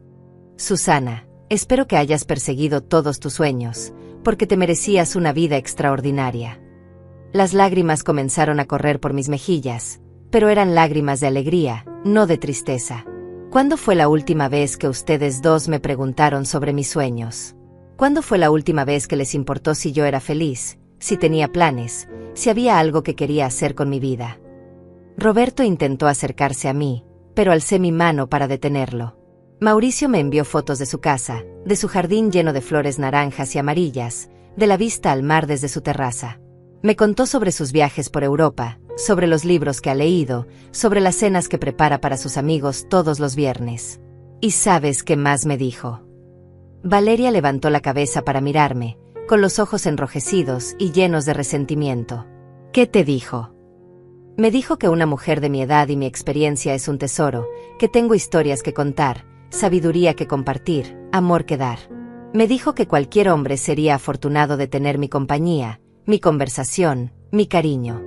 Susana, espero que hayas perseguido todos tus sueños, porque te merecías una vida extraordinaria. Las lágrimas comenzaron a correr por mis mejillas, pero eran lágrimas de alegría, no de tristeza. ¿Cuándo fue la última vez que ustedes dos me preguntaron sobre mis sueños? ¿Cuándo fue la última vez que les importó si yo era feliz, si tenía planes, si había algo que quería hacer con mi vida? Roberto intentó acercarse a mí, pero alcé mi mano para detenerlo. Mauricio me envió fotos de su casa, de su jardín lleno de flores naranjas y amarillas, de la vista al mar desde su terraza. Me contó sobre sus viajes por Europa, sobre los libros que ha leído, sobre las cenas que prepara para sus amigos todos los viernes. ¿Y sabes qué más me dijo? Valeria levantó la cabeza para mirarme, con los ojos enrojecidos y llenos de resentimiento. ¿Qué te dijo? Me dijo que una mujer de mi edad y mi experiencia es un tesoro, que tengo historias que contar, sabiduría que compartir, amor que dar. Me dijo que cualquier hombre sería afortunado de tener mi compañía, mi conversación, mi cariño.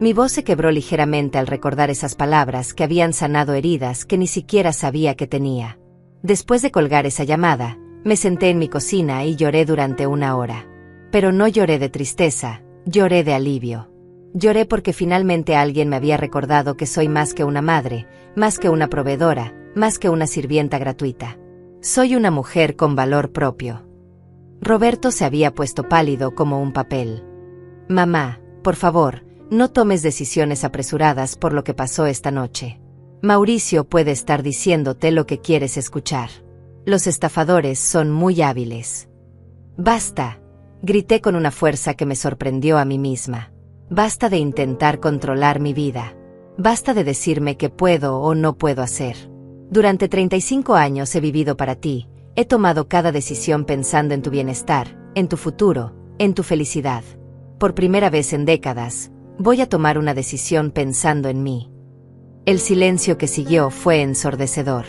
Mi voz se quebró ligeramente al recordar esas palabras que habían sanado heridas que ni siquiera sabía que tenía. Después de colgar esa llamada, me senté en mi cocina y lloré durante 1 hora. Pero no lloré de tristeza, lloré de alivio. Lloré porque finalmente alguien me había recordado que soy más que una madre, más que una proveedora, más que una sirvienta gratuita. Soy una mujer con valor propio. Roberto se había puesto pálido como un papel. Mamá, por favor, no tomes decisiones apresuradas por lo que pasó esta noche. Mauricio puede estar diciéndote lo que quieres escuchar. Los estafadores son muy hábiles. Basta, grité con una fuerza que me sorprendió a mí misma. Basta de intentar controlar mi vida. Basta de decirme qué puedo o no puedo hacer. Durante 35 años he vivido para ti, he tomado cada decisión pensando en tu bienestar, en tu futuro, en tu felicidad. Por primera vez en décadas, voy a tomar una decisión pensando en mí. El silencio que siguió fue ensordecedor.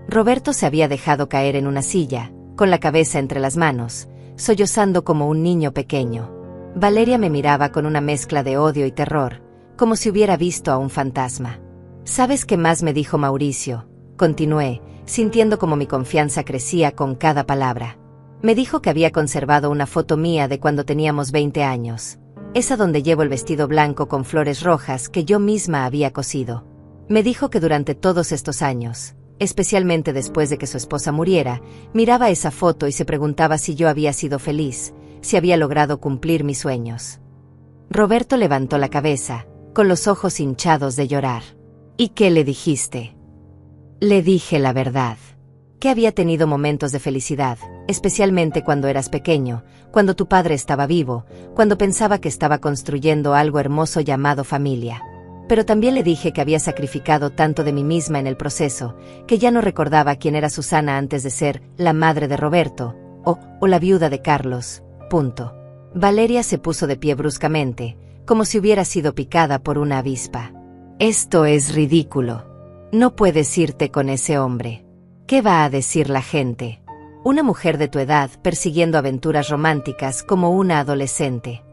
Roberto se había dejado caer en una silla, con la cabeza entre las manos, sollozando como un niño pequeño. Valeria me miraba con una mezcla de odio y terror, como si hubiera visto a un fantasma. ¿Sabes qué más me dijo Mauricio? Continué, sintiendo como mi confianza crecía con cada palabra. Me dijo que había conservado una foto mía de cuando teníamos 20 años, esa donde llevo el vestido blanco con flores rojas que yo misma había cosido. Me dijo que durante todos estos años, especialmente después de que su esposa muriera, miraba esa foto y se preguntaba si yo había sido feliz, si había logrado cumplir mis sueños. Roberto levantó la cabeza, con los ojos hinchados de llorar. ¿Y qué le dijiste? Le dije la verdad. Que había tenido momentos de felicidad, especialmente cuando eras pequeño, cuando tu padre estaba vivo, cuando pensaba que estaba construyendo algo hermoso llamado familia. Pero también le dije que había sacrificado tanto de mí misma en el proceso, que ya no recordaba quién era Susana antes de ser la madre de Roberto, o la viuda de Carlos. Punto. Valeria se puso de pie bruscamente, como si hubiera sido picada por una avispa. Esto es ridículo. No puedes irte con ese hombre. ¿Qué va a decir la gente? Una mujer de tu edad persiguiendo aventuras románticas como una adolescente.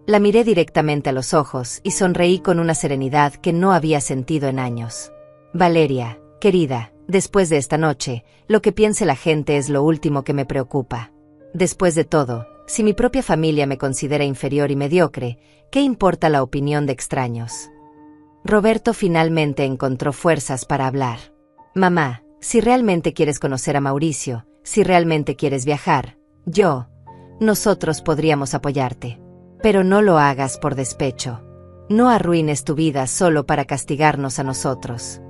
La miré directamente a los ojos y sonreí con una serenidad que no había sentido en años. Valeria, querida, después de esta noche, lo que piense la gente es lo último que me preocupa. Después de todo, si mi propia familia me considera inferior y mediocre, ¿qué importa la opinión de extraños? Roberto finalmente encontró fuerzas para hablar. Mamá, si realmente quieres conocer a Mauricio, si realmente quieres viajar, nosotros podríamos apoyarte. Pero no lo hagas por despecho. No arruines tu vida solo para castigarnos a nosotros.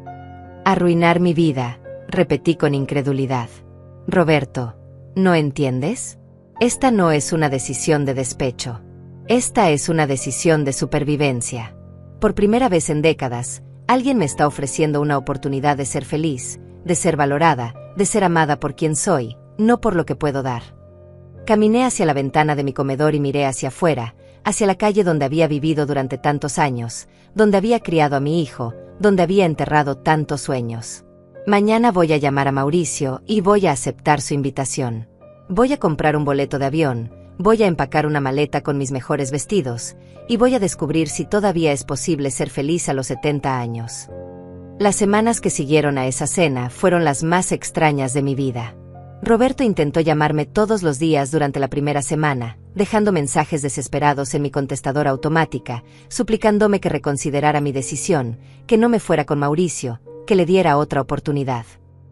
Arruinar mi vida, repetí con incredulidad. Roberto, ¿no entiendes? Esta no es una decisión de despecho. Esta es una decisión de supervivencia. Por primera vez en décadas, alguien me está ofreciendo una oportunidad de ser feliz, de ser valorada, de ser amada por quien soy, no por lo que puedo dar. Caminé hacia la ventana de mi comedor y miré hacia afuera, hacia la calle donde había vivido durante tantos años, donde había criado a mi hijo, donde había enterrado tantos sueños. Mañana voy a llamar a Mauricio y voy a aceptar su invitación. Voy a comprar un boleto de avión, voy a empacar una maleta con mis mejores vestidos, y voy a descubrir si todavía es posible ser feliz a los 70 años. Las semanas que siguieron a esa cena fueron las más extrañas de mi vida. Roberto intentó llamarme todos los días durante la primera semana, dejando mensajes desesperados en mi contestadora automática, suplicándome que reconsiderara mi decisión, que no me fuera con Mauricio, que le diera otra oportunidad.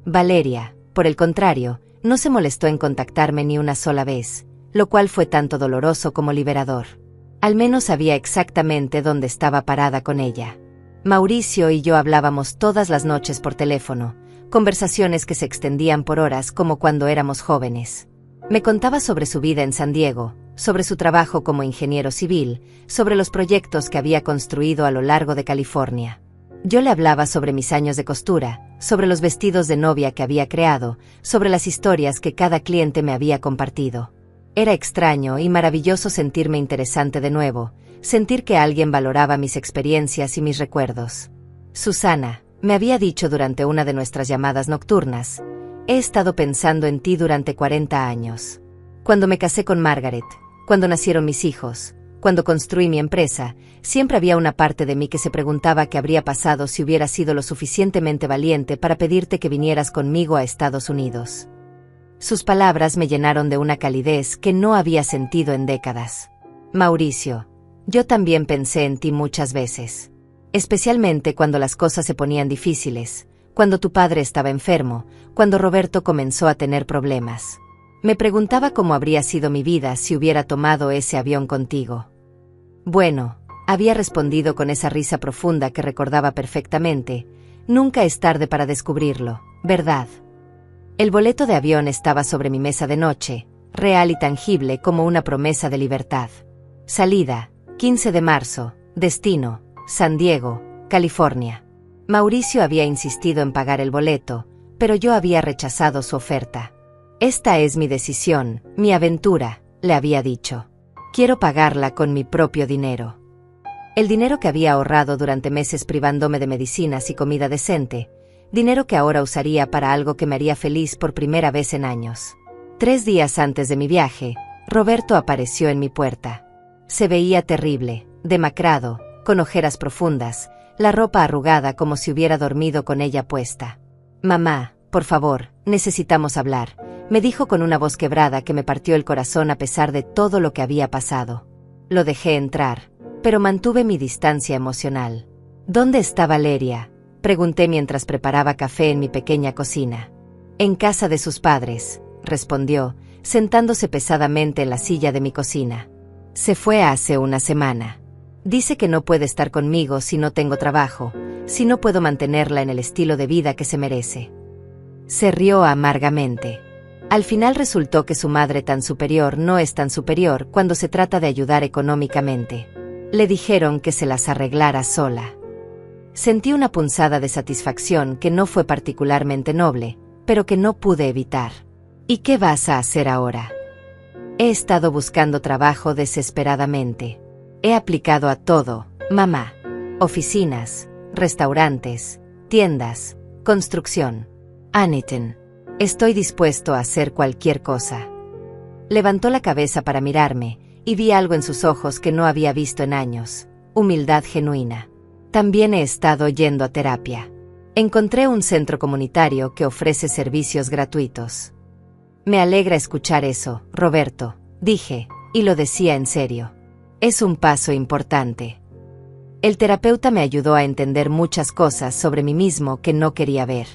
Valeria, por el contrario, no se molestó en contactarme ni una sola vez, lo cual fue tanto doloroso como liberador. Al menos sabía exactamente dónde estaba parada con ella. Mauricio y yo hablábamos todas las noches por teléfono, conversaciones que se extendían por horas como cuando éramos jóvenes. Me contaba sobre su vida en San Diego, sobre su trabajo como ingeniero civil, sobre los proyectos que había construido a lo largo de California. Yo le hablaba sobre mis años de costura, sobre los vestidos de novia que había creado, sobre las historias que cada cliente me había compartido. Era extraño y maravilloso sentirme interesante de nuevo, sentir que alguien valoraba mis experiencias y mis recuerdos. Susana, me había dicho durante una de nuestras llamadas nocturnas, he estado pensando en ti durante 40 años. Cuando me casé con Margaret, cuando nacieron mis hijos, cuando construí mi empresa, siempre había una parte de mí que se preguntaba qué habría pasado si hubiera sido lo suficientemente valiente para pedirte que vinieras conmigo a Estados Unidos. Sus palabras me llenaron de una calidez que no había sentido en décadas. Mauricio, yo también pensé en ti muchas veces. Especialmente cuando las cosas se ponían difíciles, cuando tu padre estaba enfermo, cuando Roberto comenzó a tener problemas. Me preguntaba cómo habría sido mi vida si hubiera tomado ese avión contigo. Bueno, había respondido con esa risa profunda que recordaba perfectamente, nunca es tarde para descubrirlo, ¿verdad? El boleto de avión estaba sobre mi mesa de noche, real y tangible como una promesa de libertad. Salida, 15 de marzo, destino, San Diego, California. Mauricio había insistido en pagar el boleto, pero yo había rechazado su oferta. Esta es mi decisión, mi aventura, le había dicho. Quiero pagarla con mi propio dinero. El dinero que había ahorrado durante meses privándome de medicinas y comida decente, dinero que ahora usaría para algo que me haría feliz por primera vez en años. 3 días antes de mi viaje, Roberto apareció en mi puerta. Se veía terrible, demacrado, con ojeras profundas, la ropa arrugada como si hubiera dormido con ella puesta. «Mamá, por favor, necesitamos hablar», me dijo con una voz quebrada que me partió el corazón a pesar de todo lo que había pasado. Lo dejé entrar, pero mantuve mi distancia emocional. «¿Dónde está Valeria?», pregunté mientras preparaba café en mi pequeña cocina. «En casa de sus padres», respondió, sentándose pesadamente en la silla de mi cocina. «Se fue hace una semana. Dice que no puede estar conmigo si no tengo trabajo, si no puedo mantenerla en el estilo de vida que se merece». Se rió amargamente. Al final resultó que su madre tan superior no es tan superior cuando se trata de ayudar económicamente. Le dijeron que se las arreglara sola. Sentí una punzada de satisfacción que no fue particularmente noble, pero que no pude evitar. «¿Y qué vas a hacer ahora?» «He estado buscando trabajo desesperadamente. He aplicado a todo, mamá. Oficinas, restaurantes, tiendas, construcción. Anything. Estoy dispuesto a hacer cualquier cosa». Levantó la cabeza para mirarme, y vi algo en sus ojos que no había visto en años: humildad genuina. «También he estado yendo a terapia. Encontré un centro comunitario que ofrece servicios gratuitos». «Me alegra escuchar eso, Roberto», dije, y lo decía en serio. «Es un paso importante». El terapeuta me ayudó a entender muchas cosas sobre mí mismo que no quería ver.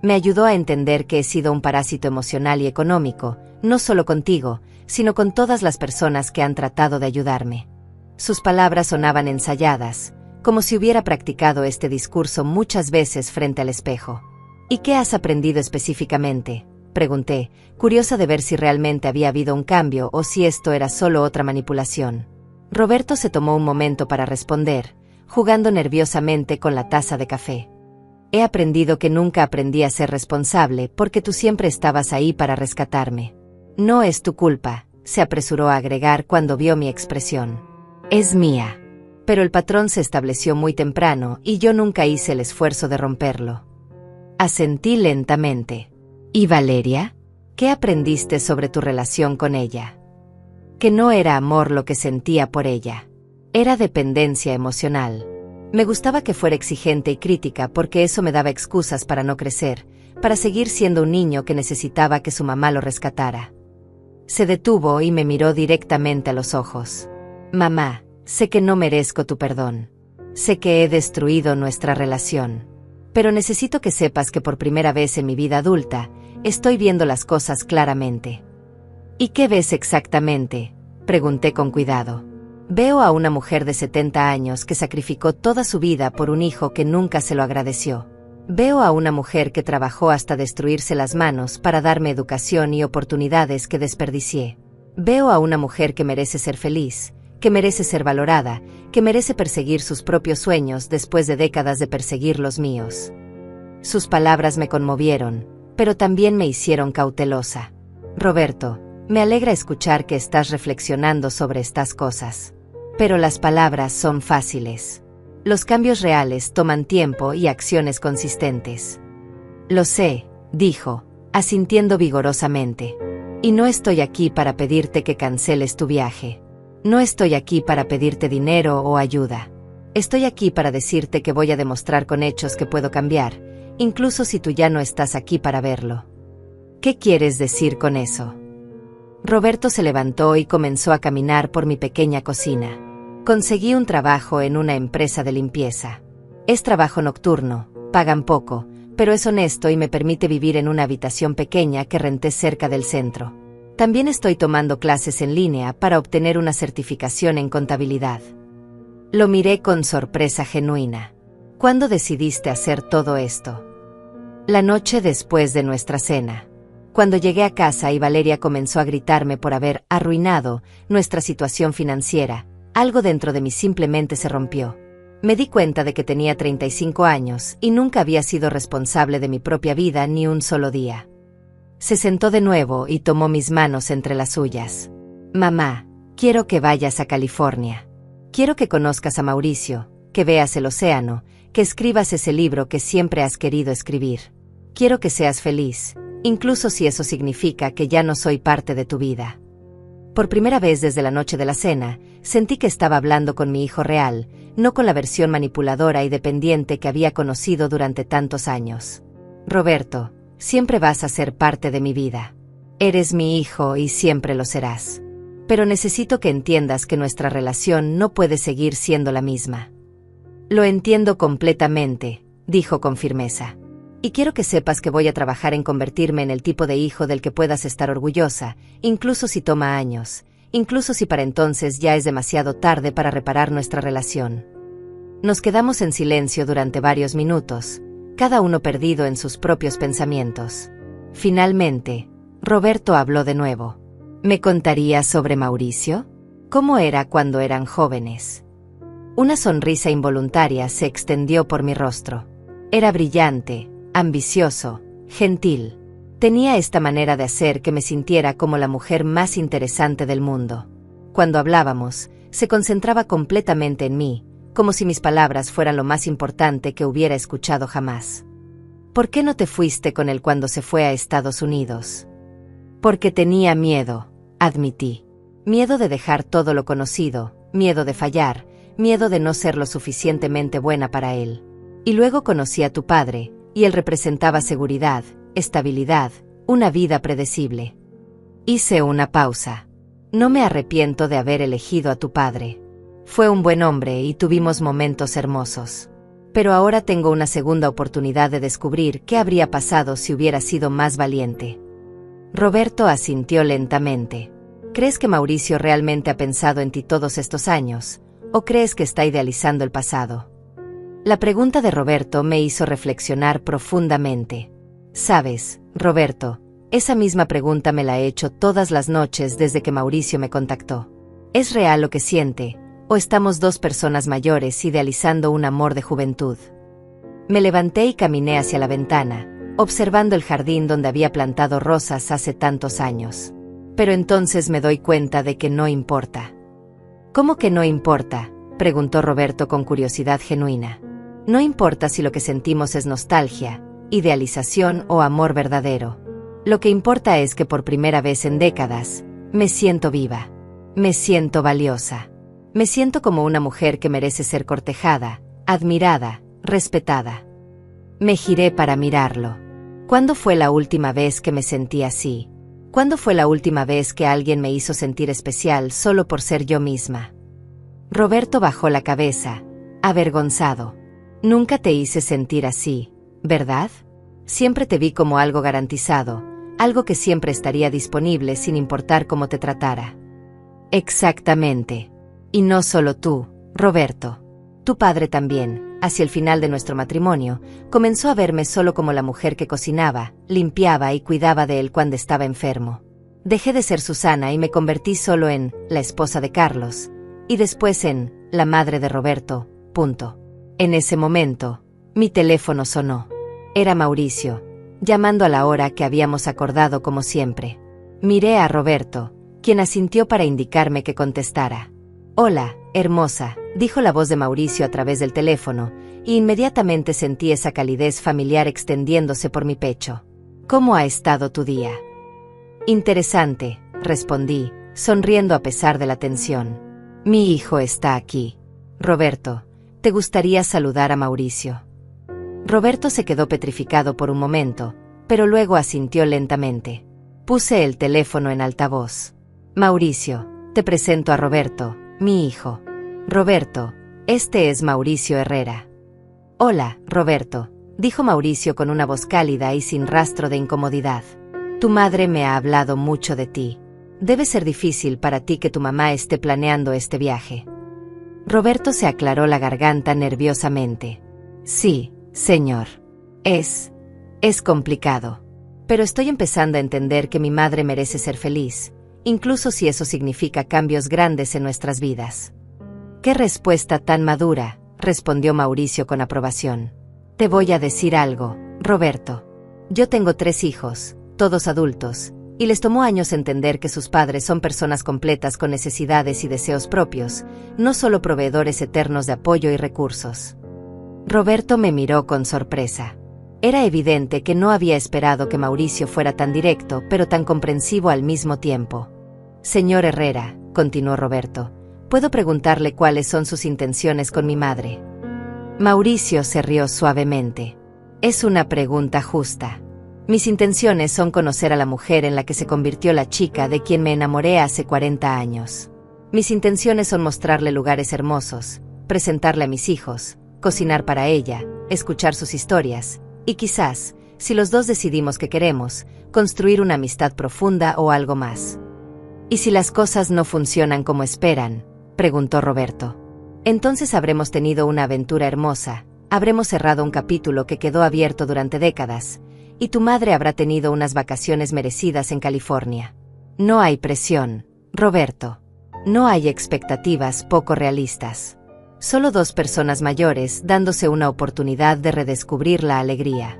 Me ayudó a entender que he sido un parásito emocional y económico, no solo contigo, sino con todas las personas que han tratado de ayudarme. Sus palabras sonaban ensayadas, como si hubiera practicado este discurso muchas veces frente al espejo. «¿Y qué has aprendido específicamente?», pregunté, curiosa de ver si realmente había habido un cambio o si esto era solo otra manipulación. Roberto se tomó un momento para responder, jugando nerviosamente con la taza de café. «He aprendido que nunca aprendí a ser responsable porque tú siempre estabas ahí para rescatarme. No es tu culpa», se apresuró a agregar cuando vio mi expresión. «Es mía. Pero el patrón se estableció muy temprano y yo nunca hice el esfuerzo de romperlo». Asentí lentamente. «¿Y Valeria? ¿Qué aprendiste sobre tu relación con ella?» «Que no era amor lo que sentía por ella. Era dependencia emocional. Me gustaba que fuera exigente y crítica porque eso me daba excusas para no crecer, para seguir siendo un niño que necesitaba que su mamá lo rescatara». Se detuvo y me miró directamente a los ojos. «Mamá, sé que no merezco tu perdón. Sé que he destruido nuestra relación. Pero necesito que sepas que por primera vez en mi vida adulta, estoy viendo las cosas claramente». «¿Y qué ves exactamente?», pregunté con cuidado. «Veo a una mujer de 70 años que sacrificó toda su vida por un hijo que nunca se lo agradeció. Veo a una mujer que trabajó hasta destruirse las manos para darme educación y oportunidades que desperdicié. Veo a una mujer que merece ser feliz, que merece ser valorada, que merece perseguir sus propios sueños después de décadas de perseguir los míos». Sus palabras me conmovieron, pero también me hicieron cautelosa. «Roberto, me alegra escuchar que estás reflexionando sobre estas cosas. Pero las palabras son fáciles. Los cambios reales toman tiempo y acciones consistentes». «Lo sé», dijo, asintiendo vigorosamente. «Y no estoy aquí para pedirte que canceles tu viaje. No estoy aquí para pedirte dinero o ayuda. Estoy aquí para decirte que voy a demostrar con hechos que puedo cambiar, incluso si tú ya no estás aquí para verlo». «¿Qué quieres decir con eso?». Roberto se levantó y comenzó a caminar por mi pequeña cocina. «Conseguí un trabajo en una empresa de limpieza. Es trabajo nocturno, pagan poco, pero es honesto y me permite vivir en una habitación pequeña que renté cerca del centro. También estoy tomando clases en línea para obtener una certificación en contabilidad». Lo miré con sorpresa genuina. «¿Cuándo decidiste hacer todo esto?». «La noche después de nuestra cena». Cuando llegué a casa y Valeria comenzó a gritarme por haber arruinado nuestra situación financiera, algo dentro de mí simplemente se rompió. Me di cuenta de que tenía 35 años y nunca había sido responsable de mi propia vida ni un solo día. Se sentó de nuevo y tomó mis manos entre las suyas. Mamá, quiero que vayas a California. Quiero que conozcas a Mauricio, que veas el océano, que escribas ese libro que siempre has querido escribir. Quiero que seas feliz, incluso si eso significa que ya no soy parte de tu vida. Por primera vez desde la noche de la cena, sentí que estaba hablando con mi hijo real, no con la versión manipuladora y dependiente que había conocido durante tantos años. Roberto, siempre vas a ser parte de mi vida. Eres mi hijo y siempre lo serás. Pero necesito que entiendas que nuestra relación no puede seguir siendo la misma. Lo entiendo completamente, dijo con firmeza. Y quiero que sepas que voy a trabajar en convertirme en el tipo de hijo del que puedas estar orgullosa, incluso si toma años, incluso si para entonces ya es demasiado tarde para reparar nuestra relación. Nos quedamos en silencio durante varios minutos, cada uno perdido en sus propios pensamientos. Finalmente, Roberto habló de nuevo. ¿Me contarías sobre Mauricio? ¿Cómo era cuando eran jóvenes? Una sonrisa involuntaria se extendió por mi rostro. Era brillante, ambicioso, gentil. Tenía esta manera de hacer que me sintiera como la mujer más interesante del mundo. Cuando hablábamos, se concentraba completamente en mí, como si mis palabras fueran lo más importante que hubiera escuchado jamás. ¿Por qué no te fuiste con él cuando se fue a Estados Unidos? Porque tenía miedo, admití. Miedo de dejar todo lo conocido, miedo de fallar, miedo de no ser lo suficientemente buena para él. Y luego conocí a tu padre, y él representaba seguridad, estabilidad, una vida predecible. Hice una pausa. No me arrepiento de haber elegido a tu padre. Fue un buen hombre y tuvimos momentos hermosos. Pero ahora tengo una segunda oportunidad de descubrir qué habría pasado si hubiera sido más valiente. Roberto asintió lentamente. ¿Crees que Mauricio realmente ha pensado en ti todos estos años? ¿O crees que está idealizando el pasado? La pregunta de Roberto me hizo reflexionar profundamente. Sabes, Roberto, esa misma pregunta me la he hecho todas las noches desde que Mauricio me contactó. ¿Es real lo que siente, o estamos dos personas mayores idealizando un amor de juventud? Me levanté y caminé hacia la ventana, observando el jardín donde había plantado rosas hace tantos años. Pero entonces me doy cuenta de que no importa. ¿Cómo que no importa?, preguntó Roberto con curiosidad genuina. No importa si lo que sentimos es nostalgia, idealización o amor verdadero. Lo que importa es que por primera vez en décadas, me siento viva. Me siento valiosa. Me siento como una mujer que merece ser cortejada, admirada, respetada. Me giré para mirarlo. ¿Cuándo fue la última vez que me sentí así? ¿Cuándo fue la última vez que alguien me hizo sentir especial solo por ser yo misma? Roberto bajó la cabeza, avergonzado. Nunca te hice sentir así, ¿verdad? Siempre te vi como algo garantizado, algo que siempre estaría disponible sin importar cómo te tratara. Exactamente. Y no solo tú, Roberto. Tu padre también, hacia el final de nuestro matrimonio, comenzó a verme solo como la mujer que cocinaba, limpiaba y cuidaba de él cuando estaba enfermo. Dejé de ser Susana y me convertí solo en la esposa de Carlos, y después en la madre de Roberto, punto. En ese momento, mi teléfono sonó. Era Mauricio, llamando a la hora que habíamos acordado como siempre. Miré a Roberto, quien asintió para indicarme que contestara. Hola, hermosa, dijo la voz de Mauricio a través del teléfono, y inmediatamente sentí esa calidez familiar extendiéndose por mi pecho. ¿Cómo ha estado tu día? Interesante, respondí, sonriendo a pesar de la tensión. Mi hijo está aquí. Roberto, ¿te gustaría saludar a Mauricio? Roberto se quedó petrificado por un momento, pero luego asintió lentamente. Puse el teléfono en altavoz. Mauricio, te presento a Roberto, mi hijo. Roberto, este es Mauricio Herrera. Hola, Roberto, dijo Mauricio con una voz cálida y sin rastro de incomodidad. Tu madre me ha hablado mucho de ti. Debe ser difícil para ti que tu mamá esté planeando este viaje. Roberto se aclaró la garganta nerviosamente. Sí, señor. Es complicado. Pero estoy empezando a entender que mi madre merece ser feliz, incluso si eso significa cambios grandes en nuestras vidas. ¡Qué respuesta tan madura!, respondió Mauricio con aprobación. Te voy a decir algo, Roberto. Yo tengo 3 hijos, todos adultos, y les tomó años entender que sus padres son personas completas con necesidades y deseos propios, no solo proveedores eternos de apoyo y recursos. Roberto me miró con sorpresa. Era evidente que no había esperado que Mauricio fuera tan directo, pero tan comprensivo al mismo tiempo. Señor Herrera, continuó Roberto, ¿puedo preguntarle cuáles son sus intenciones con mi madre? Mauricio se rió suavemente. Es una pregunta justa. Mis intenciones son conocer a la mujer en la que se convirtió la chica de quien me enamoré hace 40 años. Mis intenciones son mostrarle lugares hermosos, presentarle a mis hijos, cocinar para ella, escuchar sus historias, y quizás, si los dos decidimos que queremos, construir una amistad profunda o algo más. ¿Y si las cosas no funcionan como esperan?, preguntó Roberto. Entonces habremos tenido una aventura hermosa, habremos cerrado un capítulo que quedó abierto durante décadas, y tu madre habrá tenido unas vacaciones merecidas en California. No hay presión, Roberto. No hay expectativas poco realistas. Solo 2 personas mayores dándose una oportunidad de redescubrir la alegría.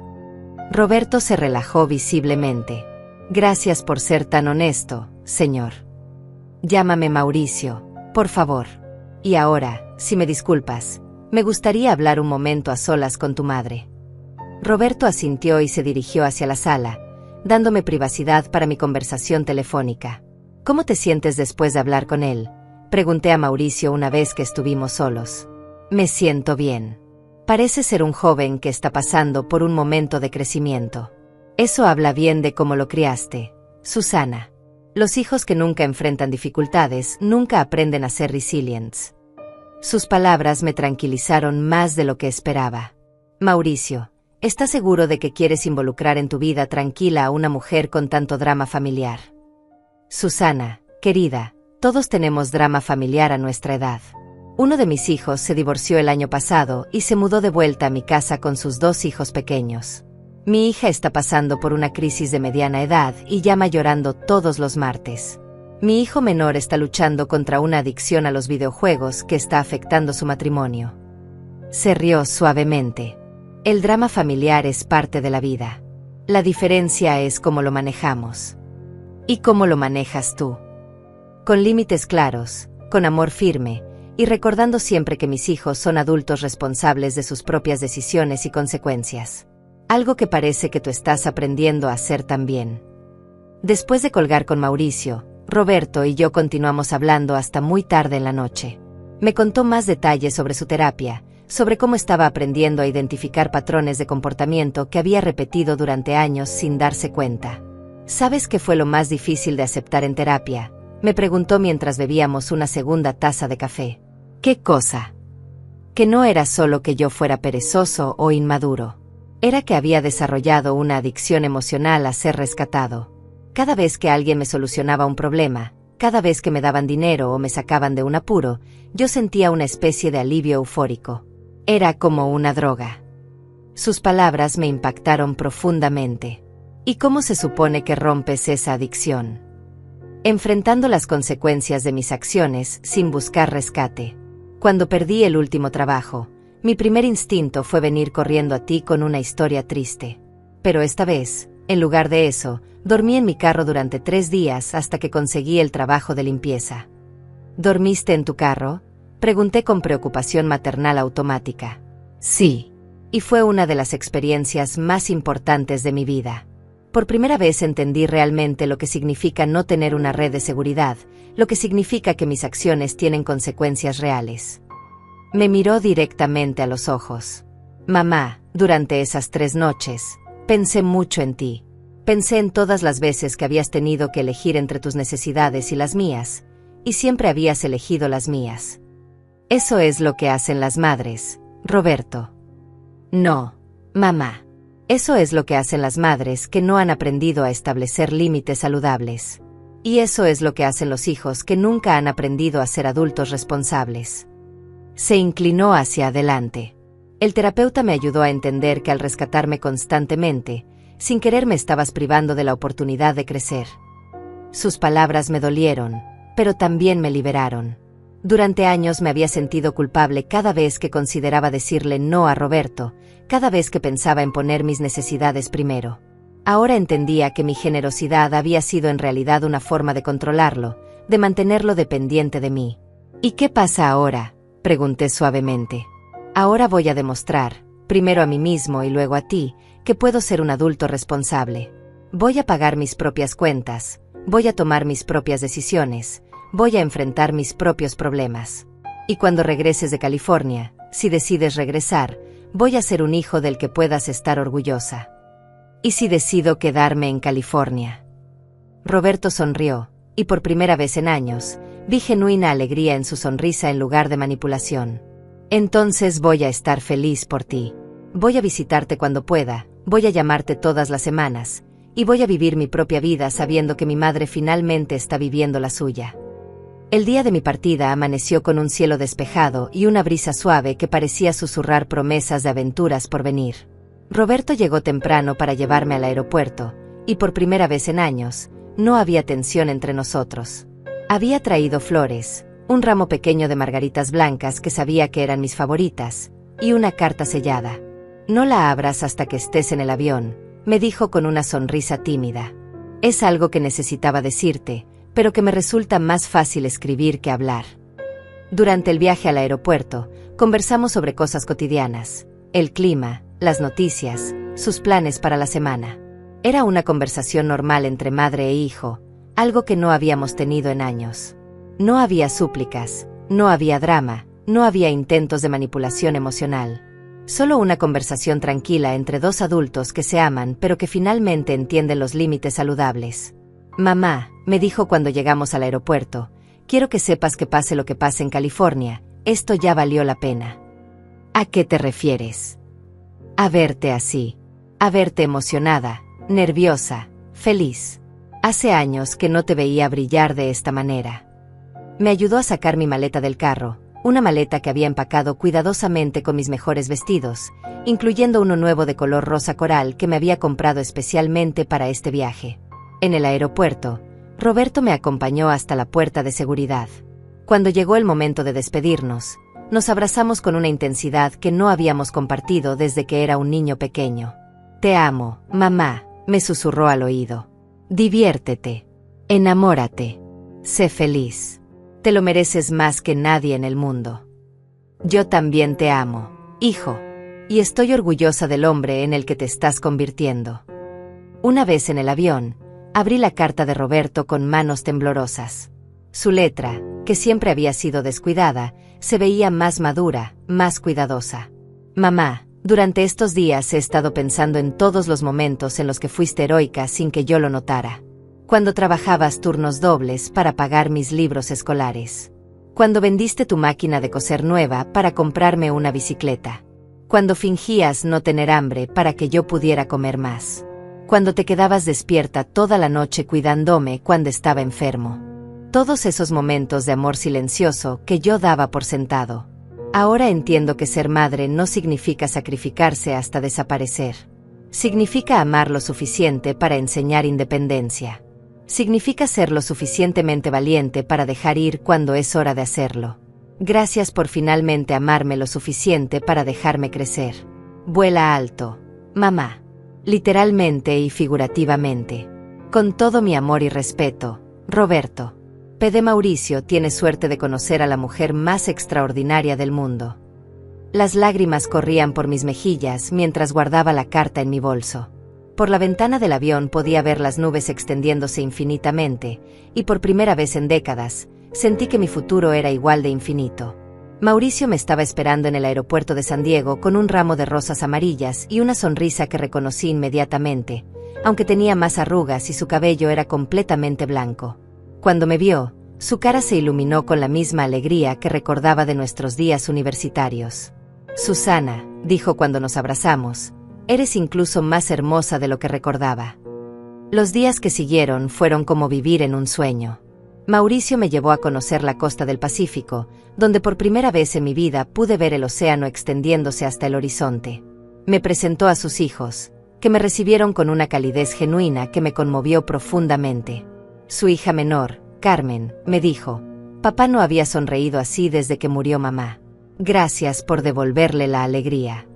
Roberto se relajó visiblemente. Gracias por ser tan honesto, señor. Llámame Mauricio, por favor. Y ahora, si me disculpas, me gustaría hablar un momento a solas con tu madre. Roberto asintió y se dirigió hacia la sala, dándome privacidad para mi conversación telefónica. ¿Cómo te sientes después de hablar con él?, pregunté a Mauricio una vez que estuvimos solos. Me siento bien. Parece ser un joven que está pasando por un momento de crecimiento. Eso habla bien de cómo lo criaste, Susana. Los hijos que nunca enfrentan dificultades nunca aprenden a ser resilientes. Sus palabras me tranquilizaron más de lo que esperaba. Mauricio, ¿estás seguro de que quieres involucrar en tu vida tranquila a una mujer con tanto drama familiar? Susana, querida, todos tenemos drama familiar a nuestra edad. Uno de mis hijos se divorció el año pasado y se mudó de vuelta a mi casa con sus 2 hijos pequeños. Mi hija está pasando por una crisis de mediana edad y llama llorando todos los martes. Mi hijo menor está luchando contra una adicción a los videojuegos que está afectando su matrimonio. Se rió suavemente. El drama familiar es parte de la vida. La diferencia es cómo lo manejamos. ¿Y cómo lo manejas tú? Con límites claros, con amor firme, y recordando siempre que mis hijos son adultos responsables de sus propias decisiones y consecuencias. Algo que parece que tú estás aprendiendo a hacer también. Después de colgar con Mauricio, Roberto y yo continuamos hablando hasta muy tarde en la noche. Me contó más detalles sobre su terapia, sobre cómo estaba aprendiendo a identificar patrones de comportamiento que había repetido durante años sin darse cuenta. ¿Sabes qué fue lo más difícil de aceptar en terapia?, me preguntó mientras bebíamos una segunda taza de café. ¿Qué cosa? Que no era solo que yo fuera perezoso o inmaduro. Era que había desarrollado una adicción emocional a ser rescatado. Cada vez que alguien me solucionaba un problema, cada vez que me daban dinero o me sacaban de un apuro, yo sentía una especie de alivio eufórico. Era como una droga. Sus palabras me impactaron profundamente. ¿Y cómo se supone que rompes esa adicción? Enfrentando las consecuencias de mis acciones sin buscar rescate. Cuando perdí el último trabajo, mi primer instinto fue venir corriendo a ti con una historia triste. Pero esta vez, en lugar de eso, dormí en mi carro durante 3 días hasta que conseguí el trabajo de limpieza. ¿Dormiste en tu carro?, pregunté con preocupación maternal automática. Sí. Y fue una de las experiencias más importantes de mi vida. Por primera vez entendí realmente lo que significa no tener una red de seguridad, lo que significa que mis acciones tienen consecuencias reales. Me miró directamente a los ojos. Mamá, durante esas 3 noches, pensé mucho en ti. Pensé en todas las veces que habías tenido que elegir entre tus necesidades y las mías, y siempre habías elegido las mías. Eso es lo que hacen las madres, Roberto. No, mamá. Eso es lo que hacen las madres que no han aprendido a establecer límites saludables. Y eso es lo que hacen los hijos que nunca han aprendido a ser adultos responsables. Se inclinó hacia adelante. El terapeuta me ayudó a entender que al rescatarme constantemente, Sin querer me estabas privando de la oportunidad de crecer. Sus palabras me dolieron, pero también me liberaron. Durante años me había sentido culpable cada vez que consideraba decirle no a Roberto, cada vez que pensaba en poner mis necesidades primero. Ahora entendía que mi generosidad había sido en realidad una forma de controlarlo, de mantenerlo dependiente de mí. ¿Y qué pasa ahora?, pregunté suavemente. Ahora voy a demostrar, primero a mí mismo y luego a ti, que puedo ser un adulto responsable. Voy a pagar mis propias cuentas, voy a tomar mis propias decisiones, voy a enfrentar mis propios problemas. Y cuando regreses de California, si decides regresar, voy a ser un hijo del que puedas estar orgullosa. ¿Y si decido quedarme en California? Roberto sonrió, y por primera vez en años, vi genuina alegría en su sonrisa en lugar de manipulación. Entonces voy a estar feliz por ti. Voy a visitarte cuando pueda, voy a llamarte todas las semanas, y voy a vivir mi propia vida sabiendo que mi madre finalmente está viviendo la suya. El día de mi partida amaneció con un cielo despejado y una brisa suave que parecía susurrar promesas de aventuras por venir. Roberto llegó temprano para llevarme al aeropuerto, y por primera vez en años, no había tensión entre nosotros. Había traído flores, un ramo pequeño de margaritas blancas que sabía que eran mis favoritas, y una carta sellada. No la abras hasta que estés en el avión, me dijo con una sonrisa tímida. Es algo que necesitaba decirte, pero que me resulta más fácil escribir que hablar. Durante el viaje al aeropuerto, conversamos sobre cosas cotidianas, el clima, las noticias, sus planes para la semana. Era una conversación normal entre madre e hijo, algo que no habíamos tenido en años. No había súplicas, no había drama, no había intentos de manipulación emocional. Solo una conversación tranquila entre dos adultos que se aman pero que finalmente entienden los límites saludables. Mamá, me dijo cuando llegamos al aeropuerto, quiero que sepas que pase lo que pase en California, esto ya valió la pena. ¿A qué te refieres? A verte así. A verte emocionada, nerviosa, feliz. Hace años que no te veía brillar de esta manera. Me ayudó a sacar mi maleta del carro, una maleta que había empacado cuidadosamente con mis mejores vestidos, incluyendo uno nuevo de color rosa coral que me había comprado especialmente para este viaje. En el aeropuerto, Roberto me acompañó hasta la puerta de seguridad. Cuando llegó el momento de despedirnos, nos abrazamos con una intensidad que no habíamos compartido desde que era un niño pequeño. Te amo, mamá, me susurró al oído. Diviértete. Enamórate. Sé feliz. Te lo mereces más que nadie en el mundo. Yo también te amo, hijo, y estoy orgullosa del hombre en el que te estás convirtiendo. Una vez en el avión, abrí la carta de Roberto con manos temblorosas. Su letra, que siempre había sido descuidada, se veía más madura, más cuidadosa. Mamá, durante estos días he estado pensando en todos los momentos en los que fuiste heroica sin que yo lo notara. Cuando trabajabas turnos dobles para pagar mis libros escolares. Cuando vendiste tu máquina de coser nueva para comprarme una bicicleta. Cuando fingías no tener hambre para que yo pudiera comer más. Cuando te quedabas despierta toda la noche cuidándome cuando estaba enfermo. Todos esos momentos de amor silencioso que yo daba por sentado. Ahora entiendo que ser madre no significa sacrificarse hasta desaparecer. Significa amar lo suficiente para enseñar independencia. Significa ser lo suficientemente valiente para dejar ir cuando es hora de hacerlo. Gracias por finalmente amarme lo suficiente para dejarme crecer. Vuela alto, mamá. Literalmente y figurativamente. Con todo mi amor y respeto, Roberto. P. Mauricio tiene suerte de conocer a la mujer más extraordinaria del mundo. Las lágrimas corrían por mis mejillas mientras guardaba la carta en mi bolso. Por la ventana del avión podía ver las nubes extendiéndose infinitamente, y por primera vez en décadas, sentí que mi futuro era igual de infinito. Mauricio me estaba esperando en el aeropuerto de San Diego con un ramo de rosas amarillas y una sonrisa que reconocí inmediatamente, aunque tenía más arrugas y su cabello era completamente blanco. Cuando me vio, su cara se iluminó con la misma alegría que recordaba de nuestros días universitarios. Susana, dijo cuando nos abrazamos, eres incluso más hermosa de lo que recordaba. Los días que siguieron fueron como vivir en un sueño. Mauricio me llevó a conocer la costa del Pacífico, donde por primera vez en mi vida pude ver el océano extendiéndose hasta el horizonte. Me presentó a sus hijos, que me recibieron con una calidez genuina que me conmovió profundamente. Su hija menor, Carmen, me dijo: «Papá no había sonreído así desde que murió mamá. Gracias por devolverle la alegría».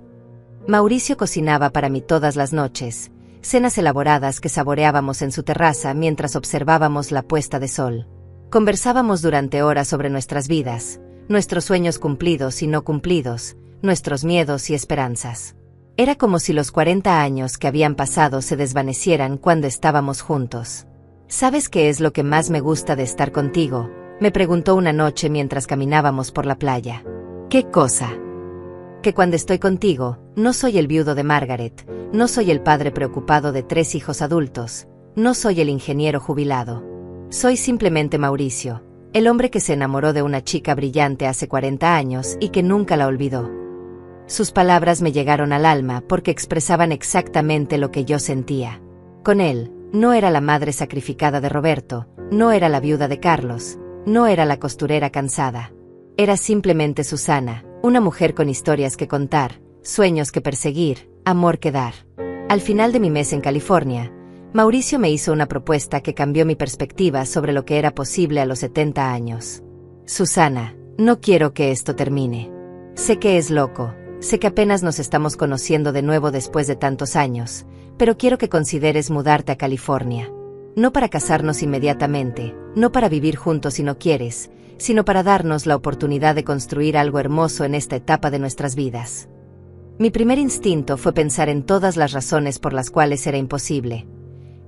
Mauricio cocinaba para mí todas las noches, cenas elaboradas que saboreábamos en su terraza mientras observábamos la puesta de sol. Conversábamos durante horas sobre nuestras vidas, nuestros sueños cumplidos y no cumplidos, nuestros miedos y esperanzas. Era como si los 40 años que habían pasado se desvanecieran cuando estábamos juntos. «¿Sabes qué es lo que más me gusta de estar contigo?», me preguntó una noche mientras caminábamos por la playa. «¿Qué cosa?». «Que cuando estoy contigo, no soy el viudo de Margaret, no soy el padre preocupado de 3 hijos adultos, no soy el ingeniero jubilado. Soy simplemente Mauricio, el hombre que se enamoró de una chica brillante hace 40 años y que nunca la olvidó». Sus palabras me llegaron al alma porque expresaban exactamente lo que yo sentía. Con él, no era la madre sacrificada de Roberto, no era la viuda de Carlos, no era la costurera cansada. Era simplemente Susana, una mujer con historias que contar, sueños que perseguir, amor que dar. Al final de mi mes en California, Mauricio me hizo una propuesta que cambió mi perspectiva sobre lo que era posible a los 70 años. «Susana, no quiero que esto termine. Sé que es loco. Sé que apenas nos estamos conociendo de nuevo después de tantos años, pero quiero que consideres mudarte a California. No para casarnos inmediatamente, no para vivir juntos si no quieres, sino para darnos la oportunidad de construir algo hermoso en esta etapa de nuestras vidas». Mi primer instinto fue pensar en todas las razones por las cuales era imposible.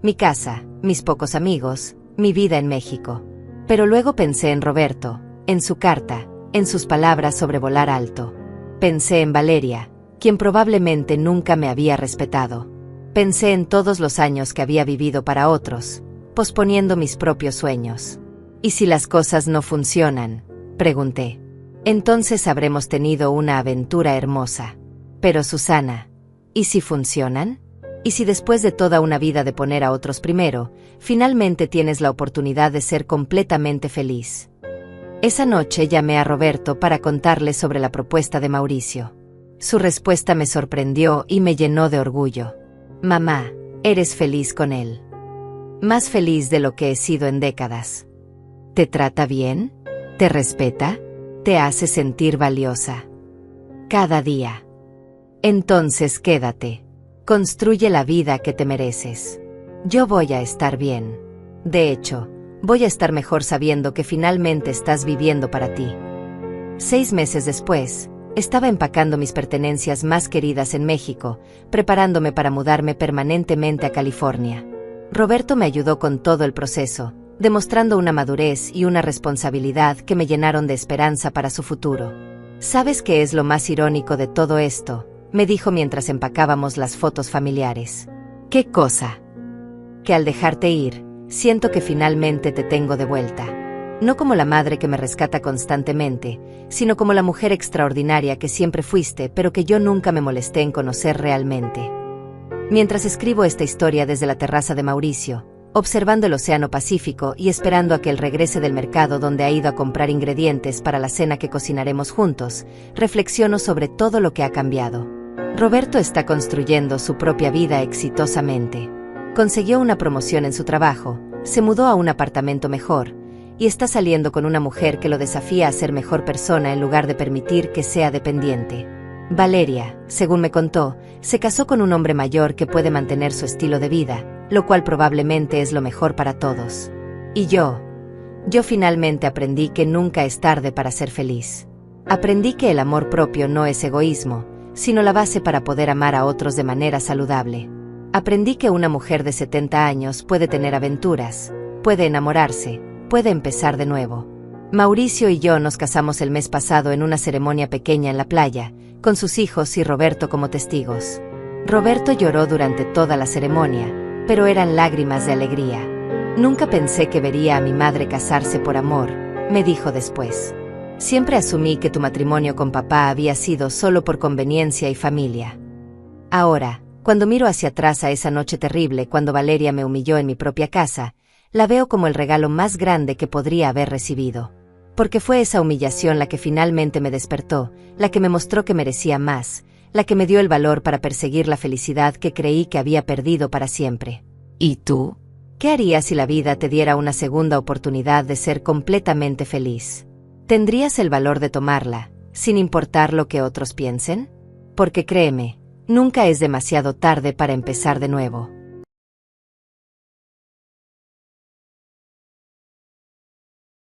Mi casa, mis pocos amigos, mi vida en México. Pero luego pensé en Roberto, en su carta, en sus palabras sobre volar alto. Pensé en Valeria, quien probablemente nunca me había respetado. Pensé en todos los años que había vivido para otros, posponiendo mis propios sueños. «¿Y si las cosas no funcionan?», pregunté. «Entonces habremos tenido una aventura hermosa. Pero Susana, ¿y si funcionan? ¿Y si después de toda una vida de poner a otros primero, finalmente tienes la oportunidad de ser completamente feliz?». Esa noche llamé a Roberto para contarle sobre la propuesta de Mauricio. Su respuesta me sorprendió y me llenó de orgullo. «Mamá, eres feliz con él. Más feliz de lo que he sido en décadas. ¿Te trata bien? ¿Te respeta? ¿Te hace sentir valiosa? Cada día. Entonces quédate. Construye la vida que te mereces. Yo voy a estar bien. De hecho, voy a estar mejor sabiendo que finalmente estás viviendo para ti». 6 meses después, estaba empacando mis pertenencias más queridas en México, preparándome para mudarme permanentemente a California. Roberto me ayudó con todo el proceso, demostrando una madurez y una responsabilidad que me llenaron de esperanza para su futuro. «¿Sabes qué es lo más irónico de todo esto?», me dijo mientras empacábamos las fotos familiares. «¿Qué cosa?». «Que al dejarte ir, siento que finalmente te tengo de vuelta. No como la madre que me rescata constantemente, sino como la mujer extraordinaria que siempre fuiste, pero que yo nunca me molesté en conocer realmente». Mientras escribo esta historia desde la terraza de Mauricio, observando el Océano Pacífico y esperando a que él regrese del mercado donde ha ido a comprar ingredientes para la cena que cocinaremos juntos, reflexiono sobre todo lo que ha cambiado. Roberto está construyendo su propia vida exitosamente. Consiguió una promoción en su trabajo, se mudó a un apartamento mejor, y está saliendo con una mujer que lo desafía a ser mejor persona en lugar de permitir que sea dependiente. Valeria, según me contó, se casó con un hombre mayor que puede mantener su estilo de vida, lo cual probablemente es lo mejor para todos. Y yo finalmente aprendí que nunca es tarde para ser feliz. Aprendí que el amor propio no es egoísmo, sino la base para poder amar a otros de manera saludable. Aprendí que una mujer de 70 años puede tener aventuras, puede enamorarse, puede empezar de nuevo. Mauricio y yo nos casamos el mes pasado en una ceremonia pequeña en la playa, con sus hijos y Roberto como testigos. Roberto lloró durante toda la ceremonia, pero eran lágrimas de alegría. «Nunca pensé que vería a mi madre casarse por amor», me dijo después. «Siempre asumí que tu matrimonio con papá había sido solo por conveniencia y familia. Ahora, cuando miro hacia atrás a esa noche terrible cuando Valeria me humilló en mi propia casa, la veo como el regalo más grande que podría haber recibido. Porque fue esa humillación la que finalmente me despertó, la que me mostró que merecía más, la que me dio el valor para perseguir la felicidad que creí que había perdido para siempre. ¿Y tú? ¿Qué harías si la vida te diera una segunda oportunidad de ser completamente feliz? ¿Tendrías el valor de tomarla, sin importar lo que otros piensen? Porque créeme, nunca es demasiado tarde para empezar de nuevo.